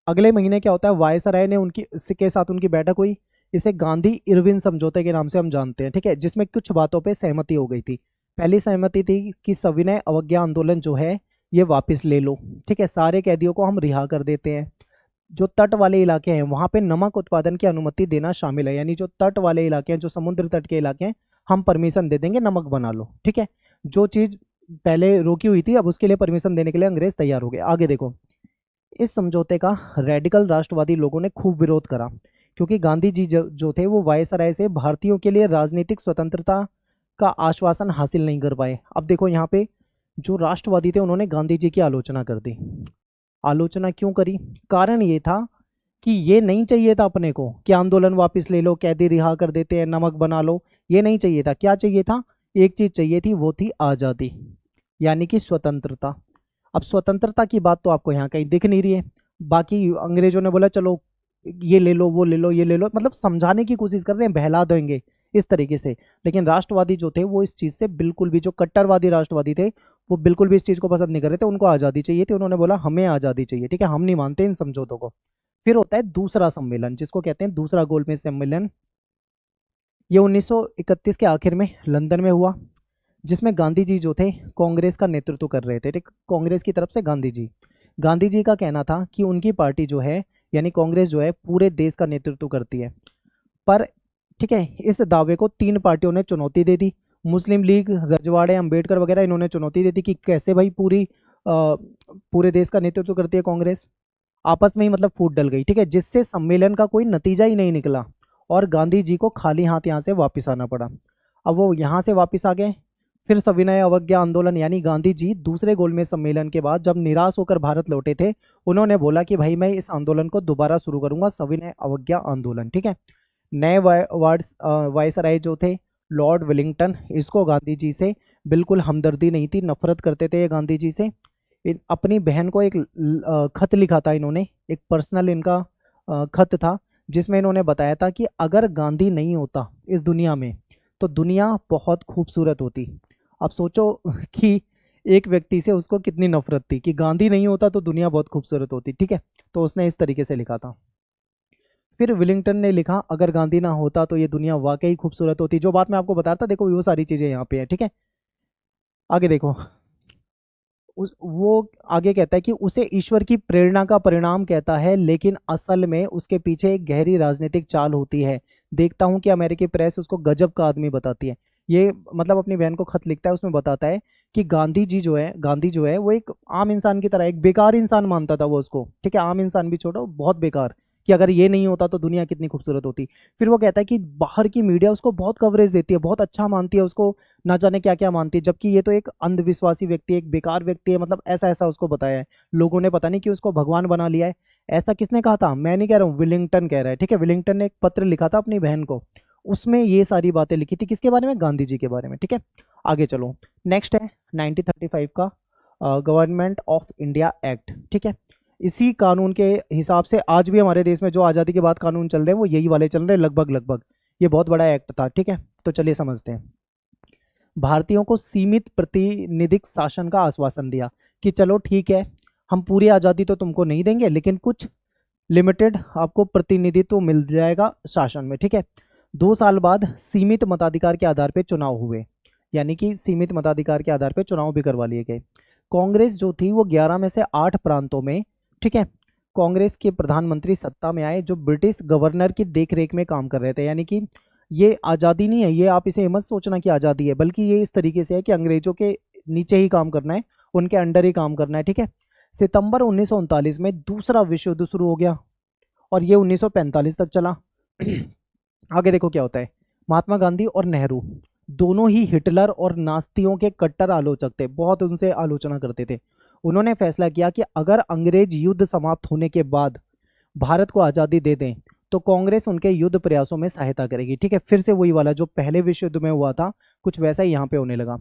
अगले महीने क्या होता है, वायसराय ने उनकी के साथ उनकी बैठक हुई, इसे गांधी इरविन समझौते के नाम से हम जानते हैं, ठीक है, जिसमें कुछ बातों पे सहमति हो गई थी। पहली सहमति थी कि सविनय अवज्ञा आंदोलन जो है ये वापस ले लो, ठीक है, सारे कैदियों को हम रिहा कर देते हैं। जो तट वाले इलाके हैं वहां पे नमक उत्पादन की अनुमति देना शामिल है, यानी जो तट वाले इलाके हैं, जो समुद्र तट के इलाके हैं, हम परमिशन दे देंगे, नमक बना लो, ठीक है। जो चीज पहले रोकी हुई थी, अब उसके लिए परमिशन देने के लिए अंग्रेज तैयार हो गए। आगे देखो, इस समझौते का रेडिकल राष्ट्रवादी लोगों ने खूब विरोध करा, क्योंकि गांधी जी जो थे वो वायसराय से भारतीयों के लिए राजनीतिक स्वतंत्रता का आश्वासन हासिल नहीं कर पाए। अब देखो यहाँ पे जो राष्ट्रवादी थे उन्होंने गांधी जी की आलोचना कर दी। आलोचना क्यों करी? कारण ये था कि ये नहीं चाहिए था अपने को कि आंदोलन वापस ले लो, कैदी रिहा कर देते हैं, नमक बना लो, ये नहीं चाहिए था। क्या चाहिए था? एक चीज चाहिए थी, वो थी आज़ादी, यानी कि स्वतंत्रता। अब स्वतंत्रता की बात तो आपको यहाँ कहीं दिख नहीं रही है। बाकी अंग्रेजों ने बोला चलो ये ले लो, वो ले लो, ये ले लो, मतलब समझाने की कोशिश कर रहे हैं, बहला देंगे इस तरीके से। लेकिन राष्ट्रवादी जो थे वो इस चीज़ से बिल्कुल भी, जो कट्टरवादी राष्ट्रवादी थे वो बिल्कुल भी इस चीज़ को पसंद नहीं कर रहे थे, उनको आज़ादी चाहिए थी। उन्होंने बोला हमें आज़ादी चाहिए, ठीक है, हम नहीं मानते इन समझौतों को। फिर होता है दूसरा सम्मेलन, जिसको कहते हैं दूसरा गोलमेज सम्मेलन। ये 1931 के आखिर में लंदन में हुआ, जिसमें गांधी जी जो थे कांग्रेस का नेतृत्व कर रहे थे, ठीक, कांग्रेस की तरफ से गांधी जी। गांधी जी का कहना था कि उनकी पार्टी जो है यानी कांग्रेस जो है पूरे देश का नेतृत्व करती है। पर ठीक है, इस दावे को 3 पार्टियों ने चुनौती दे दी। मुस्लिम लीग, रजवाड़े, अंबेडकर वगैरह, इन्होंने चुनौती दे दी कि कैसे भाई पूरे देश का नेतृत्व करती है कांग्रेस। आपस में ही मतलब फूट डल गई, ठीक है, जिससे सम्मेलन का कोई नतीजा ही नहीं निकला और गांधी जी को खाली हाथ यहाँ से वापस आना पड़ा। अब वो यहाँ से वापस आ गए। फिर सविनय अवज्ञा आंदोलन यानी गांधी जी दूसरे गोलमेज सम्मेलन के बाद जब निराश होकर भारत लौटे थे, उन्होंने बोला कि भाई मैं इस आंदोलन को दोबारा शुरू करूंगा, सविनय अवज्ञा आंदोलन, ठीक है। नए वार्ड्स वायसराय जो थे लॉर्ड विलिंगटन, इसको गांधी जी से बिल्कुल हमदर्दी नहीं थी, नफरत करते थे ये गांधी जी से। अपनी बहन को एक खत लिखा था इन्होंने, एक पर्सनल इनका खत था जिसमें इन्होंने बताया था कि अगर गांधी नहीं होता इस दुनिया में तो दुनिया बहुत खूबसूरत होती। अब सोचो कि एक व्यक्ति से उसको कितनी नफरत थी कि गांधी नहीं होता तो दुनिया बहुत खूबसूरत होती, ठीक है। तो उसने इस तरीके से लिखा था। फिर विलिंगटन ने लिखा अगर गांधी ना होता तो ये दुनिया वाकई खूबसूरत होती। जो बात मैं आपको बता रहा था, देखो वो सारी चीजें यहाँ पे है, ठीक है। आगे देखो, वो आगे कहता है कि उसे ईश्वर की प्रेरणा का परिणाम कहता है, लेकिन असल में उसके पीछे एक गहरी राजनीतिक चाल होती है। देखता हूं कि अमेरिकी प्रेस उसको गजब का आदमी बताती है। ये मतलब अपनी बहन को खत लिखता है, उसमें बताता है कि गांधी जो है वो एक आम इंसान की तरह, एक बेकार इंसान मानता था वो उसको, ठीक है। आम इंसान भी छोड़ो, बहुत बेकार, कि अगर ये नहीं होता तो दुनिया कितनी खूबसूरत होती। फिर वो कहता है कि बाहर की मीडिया उसको बहुत कवरेज देती है, बहुत अच्छा मानती है उसको, ना जाने क्या क्या मानती है, जबकि ये तो एक अंधविश्वासी व्यक्ति है, एक बेकार व्यक्ति है, मतलब ऐसा ऐसा उसको बताया है। लोगों ने पता नहीं कि उसको भगवान बना लिया है। ऐसा किसने कहा था, मैं नहीं कह रहा हूँ, विलिंगटन कह रहा है, ठीक है। विलिंगटन ने एक पत्र लिखा था अपनी बहन को, उसमें ये सारी बातें लिखी थी, किसके बारे में, गांधी जी के बारे में, ठीक है। आगे चलो, नेक्स्ट है 1935 का गवर्नमेंट ऑफ इंडिया एक्ट, ठीक है। इसी कानून के हिसाब से आज भी हमारे देश में जो आज़ादी के बाद कानून चल रहे हैं वो यही वाले चल रहे हैं, लगभग लगभग। ये बहुत बड़ा एक्ट था, ठीक है। तो चलिए समझते हैं। भारतीयों को सीमित प्रतिनिधिक शासन का आश्वासन दिया कि चलो ठीक है, हम पूरी आज़ादी तो तुमको नहीं देंगे, लेकिन कुछ लिमिटेड आपको प्रतिनिधित्व मिल जाएगा शासन में, ठीक है। 2 साल बाद सीमित मताधिकार के आधार पर चुनाव हुए, यानी कि सीमित मताधिकार के आधार पर चुनाव भी करवा लिए गए। कांग्रेस जो थी वो 11 में से 8 प्रांतों में, ठीक है, कांग्रेस के प्रधानमंत्री सत्ता में आए जो ब्रिटिश गवर्नर की देखरेख में काम कर रहे थे। यानी कि ये आज़ादी नहीं है, ये आप इसे मत सोचना कि आज़ादी है, बल्कि ये इस तरीके से है कि अंग्रेजों के नीचे ही काम करना है, उनके अंडर ही काम करना है, ठीक है। सितंबर 1939 में दूसरा विश्व युद्ध शुरू हो गया और ये 1945 तक चला। आगे देखो क्या होता है। महात्मा गांधी और नेहरू दोनों ही हिटलर और नास्तियों के कट्टर आलोचक थे, बहुत उनसे आलोचना करते थे। उन्होंने फैसला किया कि अगर अंग्रेज युद्ध समाप्त होने के बाद भारत को आज़ादी दे दें तो कांग्रेस उनके युद्ध प्रयासों में सहायता करेगी, ठीक है। फिर से वही वाला जो पहले विश्व युद्ध में हुआ था, कुछ वैसा ही यहाँ पे होने लगा।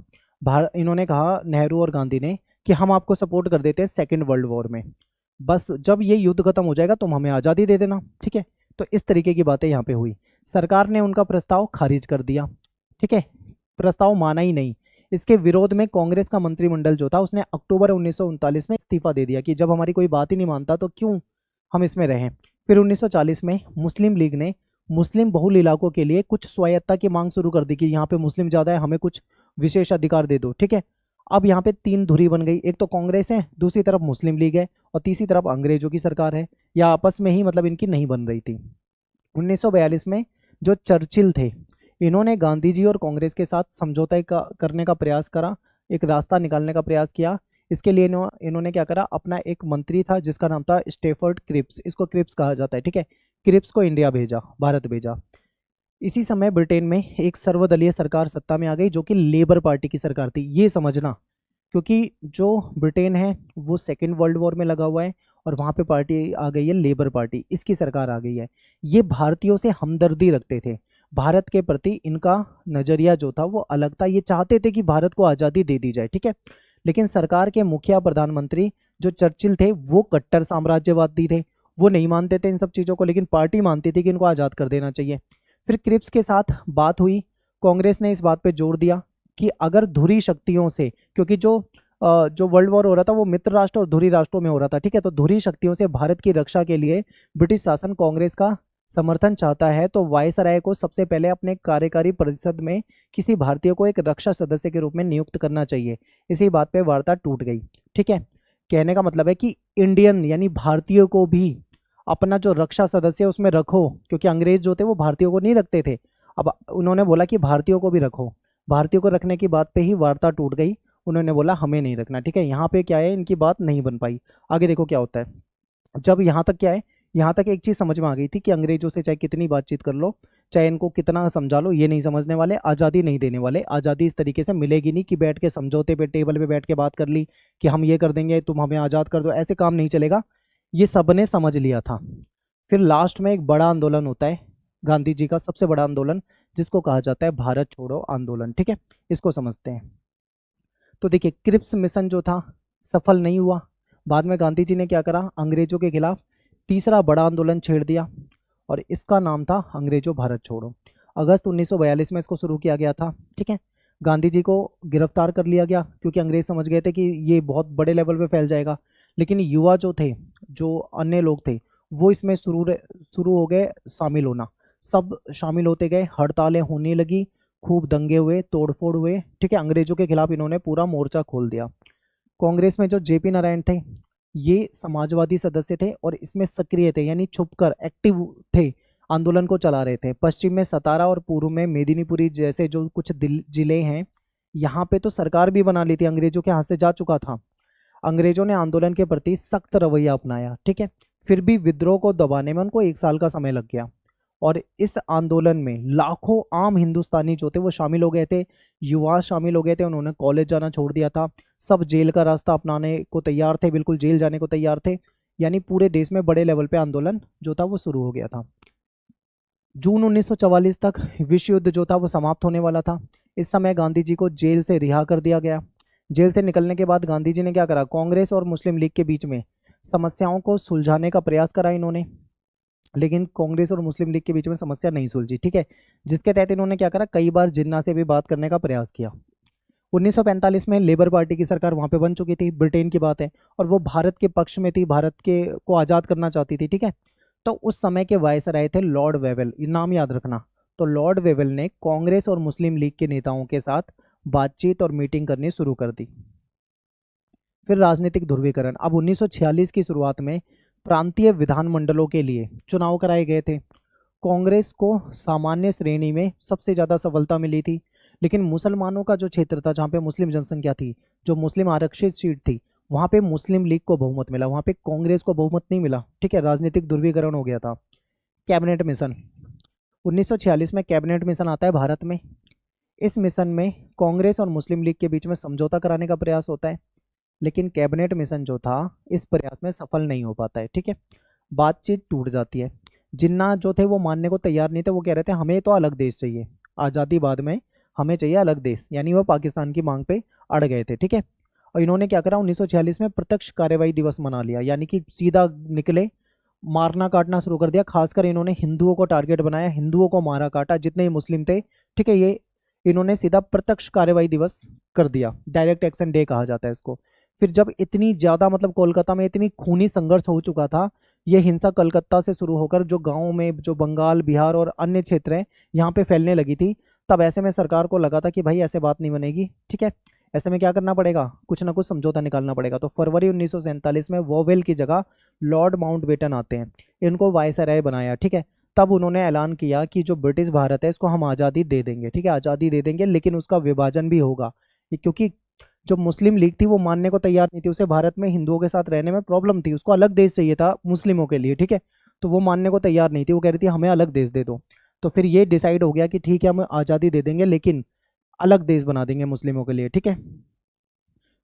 इन्होंने कहा, नेहरू और गांधी ने, कि हम आपको सपोर्ट कर देते हैं सेकेंड वर्ल्ड वॉर में, बस जब ये युद्ध खत्म हो जाएगा तुम हमें आज़ादी दे देना, ठीक है। तो इस तरीके की बातें यहाँ पे हुई। सरकार ने उनका प्रस्ताव खारिज कर दिया, ठीक है, प्रस्ताव माना ही नहीं। इसके विरोध में कांग्रेस का मंत्रिमंडल जो था उसने अक्टूबर 1939 में इस्तीफा दे दिया कि जब हमारी कोई बात ही नहीं मानता तो क्यों हम इसमें रहें। फिर 1940 में मुस्लिम लीग ने मुस्लिम बहुल इलाकों के लिए कुछ स्वायत्तता की मांग शुरू कर दी कि यहाँ पे मुस्लिम ज़्यादा है, हमें कुछ विशेष अधिकार दे दो, ठीक है। अब यहाँ पे 3 धुरी बन गई, एक तो कांग्रेस है, दूसरी तरफ मुस्लिम लीग है और तीसरी तरफ अंग्रेजों की सरकार है, या आपस में ही मतलब इनकी नहीं बन रही थी। 1942 में जो चर्चिल थे, इन्होंने गांधी जी और कांग्रेस के साथ समझौता करने का प्रयास करा, एक रास्ता निकालने का प्रयास किया। इसके लिए इन्होंने क्या करा, अपना एक मंत्री था जिसका नाम था स्टेफर्ड क्रिप्स, इसको क्रिप्स कहा जाता है, ठीक है। क्रिप्स को इंडिया भेजा, भारत भेजा। इसी समय ब्रिटेन में एक सर्वदलीय सरकार सत्ता में आ गई जो कि लेबर पार्टी की सरकार थी, ये समझना, क्योंकि जो ब्रिटेन है वो सेकेंड वर्ल्ड वॉर में लगा हुआ है और वहाँ पे पार्टी आ गई है लेबर पार्टी, इसकी सरकार आ गई है। ये भारतीयों से हमदर्दी रखते थे, भारत के प्रति इनका नज़रिया जो था वो अलग था, ये चाहते थे कि भारत को आज़ादी दे दी जाए, ठीक है। लेकिन सरकार के मुखिया प्रधानमंत्री जो चर्चिल थे वो कट्टर साम्राज्यवादी थे, वो नहीं मानते थे इन सब चीज़ों को, लेकिन पार्टी मानती थी कि इनको आज़ाद कर देना चाहिए। फिर क्रिप्स के साथ बात हुई, कांग्रेस ने इस बात पे जोर दिया कि अगर धुरी शक्तियों से, क्योंकि जो वर्ल्ड वॉर हो रहा था वो मित्र राष्ट्र और धुरी राष्ट्रों में हो रहा था, ठीक है, तो धुरी शक्तियों से भारत की रक्षा के लिए ब्रिटिश शासन कांग्रेस का समर्थन चाहता है तो वायसराय को सबसे पहले अपने कार्यकारी परिषद में किसी भारतीय को एक रक्षा सदस्य के रूप में नियुक्त करना चाहिए। इसी बात पे वार्ता टूट गई, ठीक है। कहने का मतलब है कि इंडियन यानी भारतीयों को भी अपना जो रक्षा सदस्य है उसमें रखो, क्योंकि अंग्रेज जो थे वो भारतीयों को नहीं रखते थे। अब उन्होंने बोला कि भारतीयों को भी रखो। भारतीयों को रखने की बात पे ही वार्ता टूट गई। उन्होंने बोला हमें नहीं रखना, ठीक है। यहाँ पे क्या है, इनकी बात नहीं बन पाई। आगे देखो क्या होता है। जब यहाँ तक क्या है, यहाँ तक एक चीज़ समझ में आ गई थी कि अंग्रेजों से चाहे कितनी बातचीत कर लो, चाहे इनको कितना समझा लो, ये नहीं समझने वाले, आज़ादी नहीं देने वाले। आज़ादी इस तरीके से मिलेगी नहीं कि बैठ के समझौते पे टेबल पे बैठ के बात कर ली कि हम ये कर देंगे तुम हमें आज़ाद कर दो, ऐसे काम नहीं चलेगा। ये सब ने समझ लिया था। फिर लास्ट में एक बड़ा आंदोलन होता है, गांधी जी का सबसे बड़ा आंदोलन, जिसको कहा जाता है भारत छोड़ो आंदोलन, ठीक है। इसको समझते हैं। तो देखिए, क्रिप्स मिशन जो था सफल नहीं हुआ। बाद में गांधी जी ने क्या करा, अंग्रेजों के खिलाफ तीसरा बड़ा आंदोलन छेड़ दिया, और इसका नाम था अंग्रेजों भारत छोड़ो। अगस्त 1942 में इसको शुरू किया गया था, ठीक है। गांधी जी को गिरफ्तार कर लिया गया, क्योंकि अंग्रेज समझ गए थे कि ये बहुत बड़े लेवल पे फैल जाएगा। लेकिन युवा जो थे, जो अन्य लोग थे, वो इसमें शुरू हो गए शामिल होना। सब शामिल होते गए, हड़तालें होने लगी, खूब दंगे हुए, तोड़फोड़ हुए, ठीक है। अंग्रेजों के खिलाफ इन्होंने पूरा मोर्चा खोल दिया। कांग्रेस में जो जेपी नारायण थे, ये समाजवादी सदस्य थे और इसमें सक्रिय थे, यानी छुपकर एक्टिव थे, आंदोलन को चला रहे थे। पश्चिम में सतारा और पूर्व में मेदिनीपुरी जैसे जो कुछ जिले हैं, यहाँ पे तो सरकार भी बना ली थी, अंग्रेजों के हाथ से जा चुका था। अंग्रेजों ने आंदोलन के प्रति सख्त रवैया अपनाया, ठीक है। फिर भी विद्रोह को दबाने में उनको 1 साल का समय लग गया, और इस आंदोलन में लाखों आम हिंदुस्तानी जो थे वो शामिल हो गए थे। युवा शामिल हो गए थे, उन्होंने कॉलेज जाना छोड़ दिया था। सब जेल का रास्ता अपनाने को तैयार थे, बिल्कुल जेल जाने को तैयार थे। यानी पूरे देश में बड़े लेवल पे आंदोलन जो था वो शुरू हो गया था। जून 1944 तक विश्व युद्ध जो था वो समाप्त होने वाला था। इस समय गांधी जी को जेल से रिहा कर दिया गया। जेल से निकलने के बाद गांधी जी ने क्या करा, कांग्रेस और मुस्लिम लीग के बीच में समस्याओं को सुलझाने का प्रयास करा इन्होंने। लेकिन कांग्रेस और मुस्लिम लीग के बीच में समस्या नहीं सुलझी, ठीक है। जिसके तहत इन्होंने क्या करा, कई बार जिन्ना से भी बात करने का प्रयास किया। 1945 में लेबर पार्टी की सरकार वहां पे बन चुकी थी, ब्रिटेन की बात है, और वो भारत के पक्ष में थी, भारत के को आज़ाद करना चाहती थी, ठीक है। तो उस समय के वायसराय थे लॉर्ड वेवेल, ये नाम याद रखना। तो लॉर्ड वेवेल ने कांग्रेस और मुस्लिम लीग के नेताओं के साथ बातचीत और मीटिंग करनी शुरू कर दी। फिर राजनीतिक ध्रुवीकरण। अब 1946 की शुरुआत में प्रांतीय विधानमंडलों के लिए चुनाव कराए गए थे। कांग्रेस को सामान्य श्रेणी में सबसे ज़्यादा सफलता मिली थी, लेकिन मुसलमानों का जो क्षेत्र था, जहाँ पे मुस्लिम जनसंख्या थी, जो मुस्लिम आरक्षित सीट थी, वहाँ पे मुस्लिम लीग को बहुमत मिला, वहाँ पे कांग्रेस को बहुमत नहीं मिला, ठीक है। राजनीतिक ध्रुवीकरण हो गया था। Cabinet mission. 1946 में कैबिनेट मिशन आता है भारत में। इस मिशन में कांग्रेस और मुस्लिम लीग के बीच में समझौता कराने का प्रयास होता है, लेकिन कैबिनेट मिशन जो था इस प्रयास में सफल नहीं हो पाता है, ठीक है। बातचीत टूट जाती है। जिन्ना जो थे वो मानने को तैयार नहीं थे, वो कह रहे थे हमें तो अलग देश चाहिए, आज़ादी बाद में, हमें चाहिए अलग देश, यानी वो पाकिस्तान की मांग पे अड़ गए थे, ठीक है। और इन्होंने क्या करा, 1946 में प्रत्यक्ष कार्यवाही दिवस मना लिया, यानी कि सीधा निकले, मारना काटना शुरू कर दिया। खासकर इन्होंने हिंदुओं को टारगेट बनाया, हिंदुओं को मारा काटा, जितने ही मुस्लिम थे, ठीक है। ये इन्होंने सीधा प्रत्यक्ष कार्यवाही दिवस कर दिया, डायरेक्ट एक्शन डे कहा जाता है इसको। फिर जब इतनी ज़्यादा, मतलब कोलकाता में इतनी खूनी संघर्ष हो चुका था, ये हिंसा कलकत्ता से शुरू होकर जो गाँव में, जो बंगाल, बिहार और अन्य क्षेत्र हैं, यहाँ पे फैलने लगी थी। तब ऐसे में सरकार को लगा था कि भाई ऐसे बात नहीं बनेगी, ठीक है। ऐसे में क्या करना पड़ेगा, कुछ ना कुछ समझौता निकालना पड़ेगा। तो फरवरी 1947 में वोवेल की जगह लॉर्ड माउंटबेटन आते हैं, इनको वायसराय बनाया, ठीक है। तब उन्होंने ऐलान किया कि जो ब्रिटिश भारत है इसको हम आज़ादी दे देंगे, ठीक है, आज़ादी दे देंगे, लेकिन उसका विभाजन भी होगा। क्योंकि जो मुस्लिम लीग थी वो मानने को तैयार नहीं थी, उसे भारत में हिंदुओं के साथ रहने में प्रॉब्लम थी, उसको अलग देश चाहिए था मुस्लिमों के लिए, ठीक है। तो वो मानने को तैयार नहीं थी, वो कह रही थी हमें अलग देश दे दो। तो फिर ये डिसाइड हो गया कि ठीक है, हम आज़ादी दे देंगे, लेकिन अलग देश बना देंगे मुस्लिमों के लिए, ठीक है।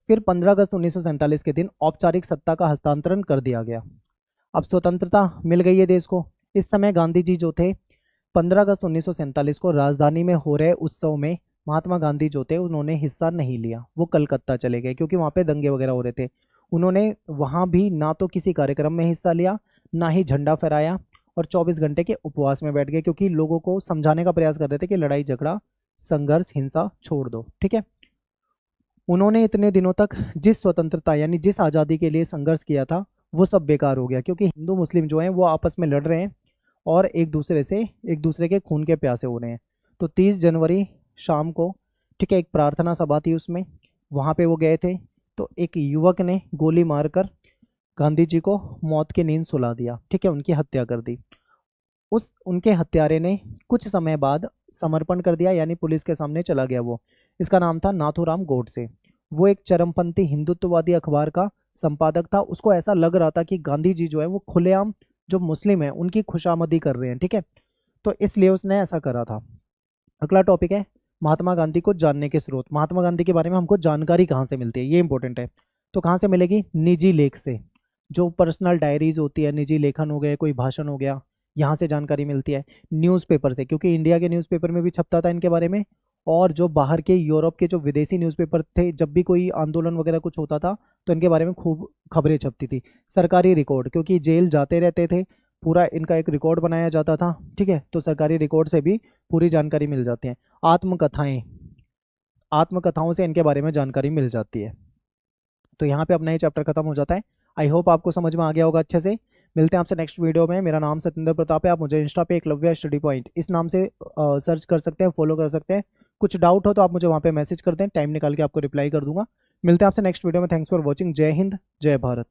फिर 15 अगस्त 1947 के दिन औपचारिक सत्ता का हस्तांतरण कर दिया गया। अब स्वतंत्रता मिल गई है देश को। इस समय गांधी जी जो थे, 15 अगस्त 1947 को राजधानी में हो रहे उत्सव में महात्मा गांधी जो थे उन्होंने हिस्सा नहीं लिया, वो कलकत्ता चले गए, क्योंकि वहाँ पे दंगे वगैरह हो रहे थे। उन्होंने वहाँ भी ना तो किसी कार्यक्रम में हिस्सा लिया, ना ही झंडा फहराया, और 24 घंटे के उपवास में बैठ गए, क्योंकि लोगों को समझाने का प्रयास कर रहे थे कि लड़ाई झगड़ा, संघर्ष, हिंसा छोड़ दो, ठीक है। उन्होंने इतने दिनों तक जिस स्वतंत्रता यानी जिस आज़ादी के लिए संघर्ष किया था वो सब बेकार हो गया, क्योंकि हिंदू मुस्लिम जो हैं वो आपस में लड़ रहे हैं और एक दूसरे के खून के प्यासे हो रहे हैं। तो 30 जनवरी शाम को, ठीक है, एक प्रार्थना सभा थी उसमें, वहाँ पे वो गए थे। तो एक युवक ने गोली मारकर गांधी जी को मौत की नींद सुला दिया, ठीक है, उनकी हत्या कर दी। उस उनके हत्यारे ने कुछ समय बाद समर्पण कर दिया, यानी पुलिस के सामने चला गया वो। इसका नाम था नाथूराम गोडसे। वो एक चरमपंथी हिंदुत्ववादी अखबार का संपादक था। उसको ऐसा लग रहा था कि गांधी जी जो है वो खुलेआम जो मुस्लिम है उनकी खुशामदी कर रहे हैं, ठीक है, तो इसलिए उसने ऐसा करा था। अगला टॉपिक है महात्मा गांधी को जानने के स्रोत। महात्मा गांधी के बारे में हमको जानकारी कहाँ से मिलती है, ये इंपॉर्टेंट है। तो कहाँ से मिलेगी? निजी लेख से। जो पर्सनल डायरीज होती है, निजी लेखन हो गए, कोई भाषण हो गया, यहाँ से जानकारी मिलती है। न्यूज़पेपर से, क्योंकि इंडिया के न्यूज़पेपर में भी छपता था इनके बारे में, और जो बाहर के यूरोप के जो विदेशी न्यूज़पेपर थे, जब भी कोई आंदोलन वगैरह कुछ होता था तो इनके बारे में खूब खबरें छपती थी। सरकारी रिकॉर्ड, क्योंकि जेल जाते रहते थे, पूरा इनका एक रिकॉर्ड बनाया जाता था, ठीक है, तो सरकारी रिकॉर्ड से भी पूरी जानकारी मिल जाती है। आत्मकथाएं, आत्मकथाओं से इनके बारे में जानकारी मिल जाती है। तो यहाँ पे अपना ये चैप्टर खत्म हो जाता है। आई होप आपको समझ में आ गया होगा अच्छे से। मिलते हैं आपसे नेक्स्ट वीडियो में। मेरा नाम सत्येंद्र प्रताप है। आप मुझे इंस्टा पे एकलव्य स्टडी पॉइंट इस नाम से सर्च कर सकते हैं, फॉलो कर सकते हैं। कुछ डाउट हो तो आप मुझे वहाँ पे मैसेज कर दें, टाइम निकाल के आपको रिप्लाई कर दूंगा। मिलते हैं आपसे नेक्स्ट वीडियो में। Thanks for watching. जय हिंद, जय भारत।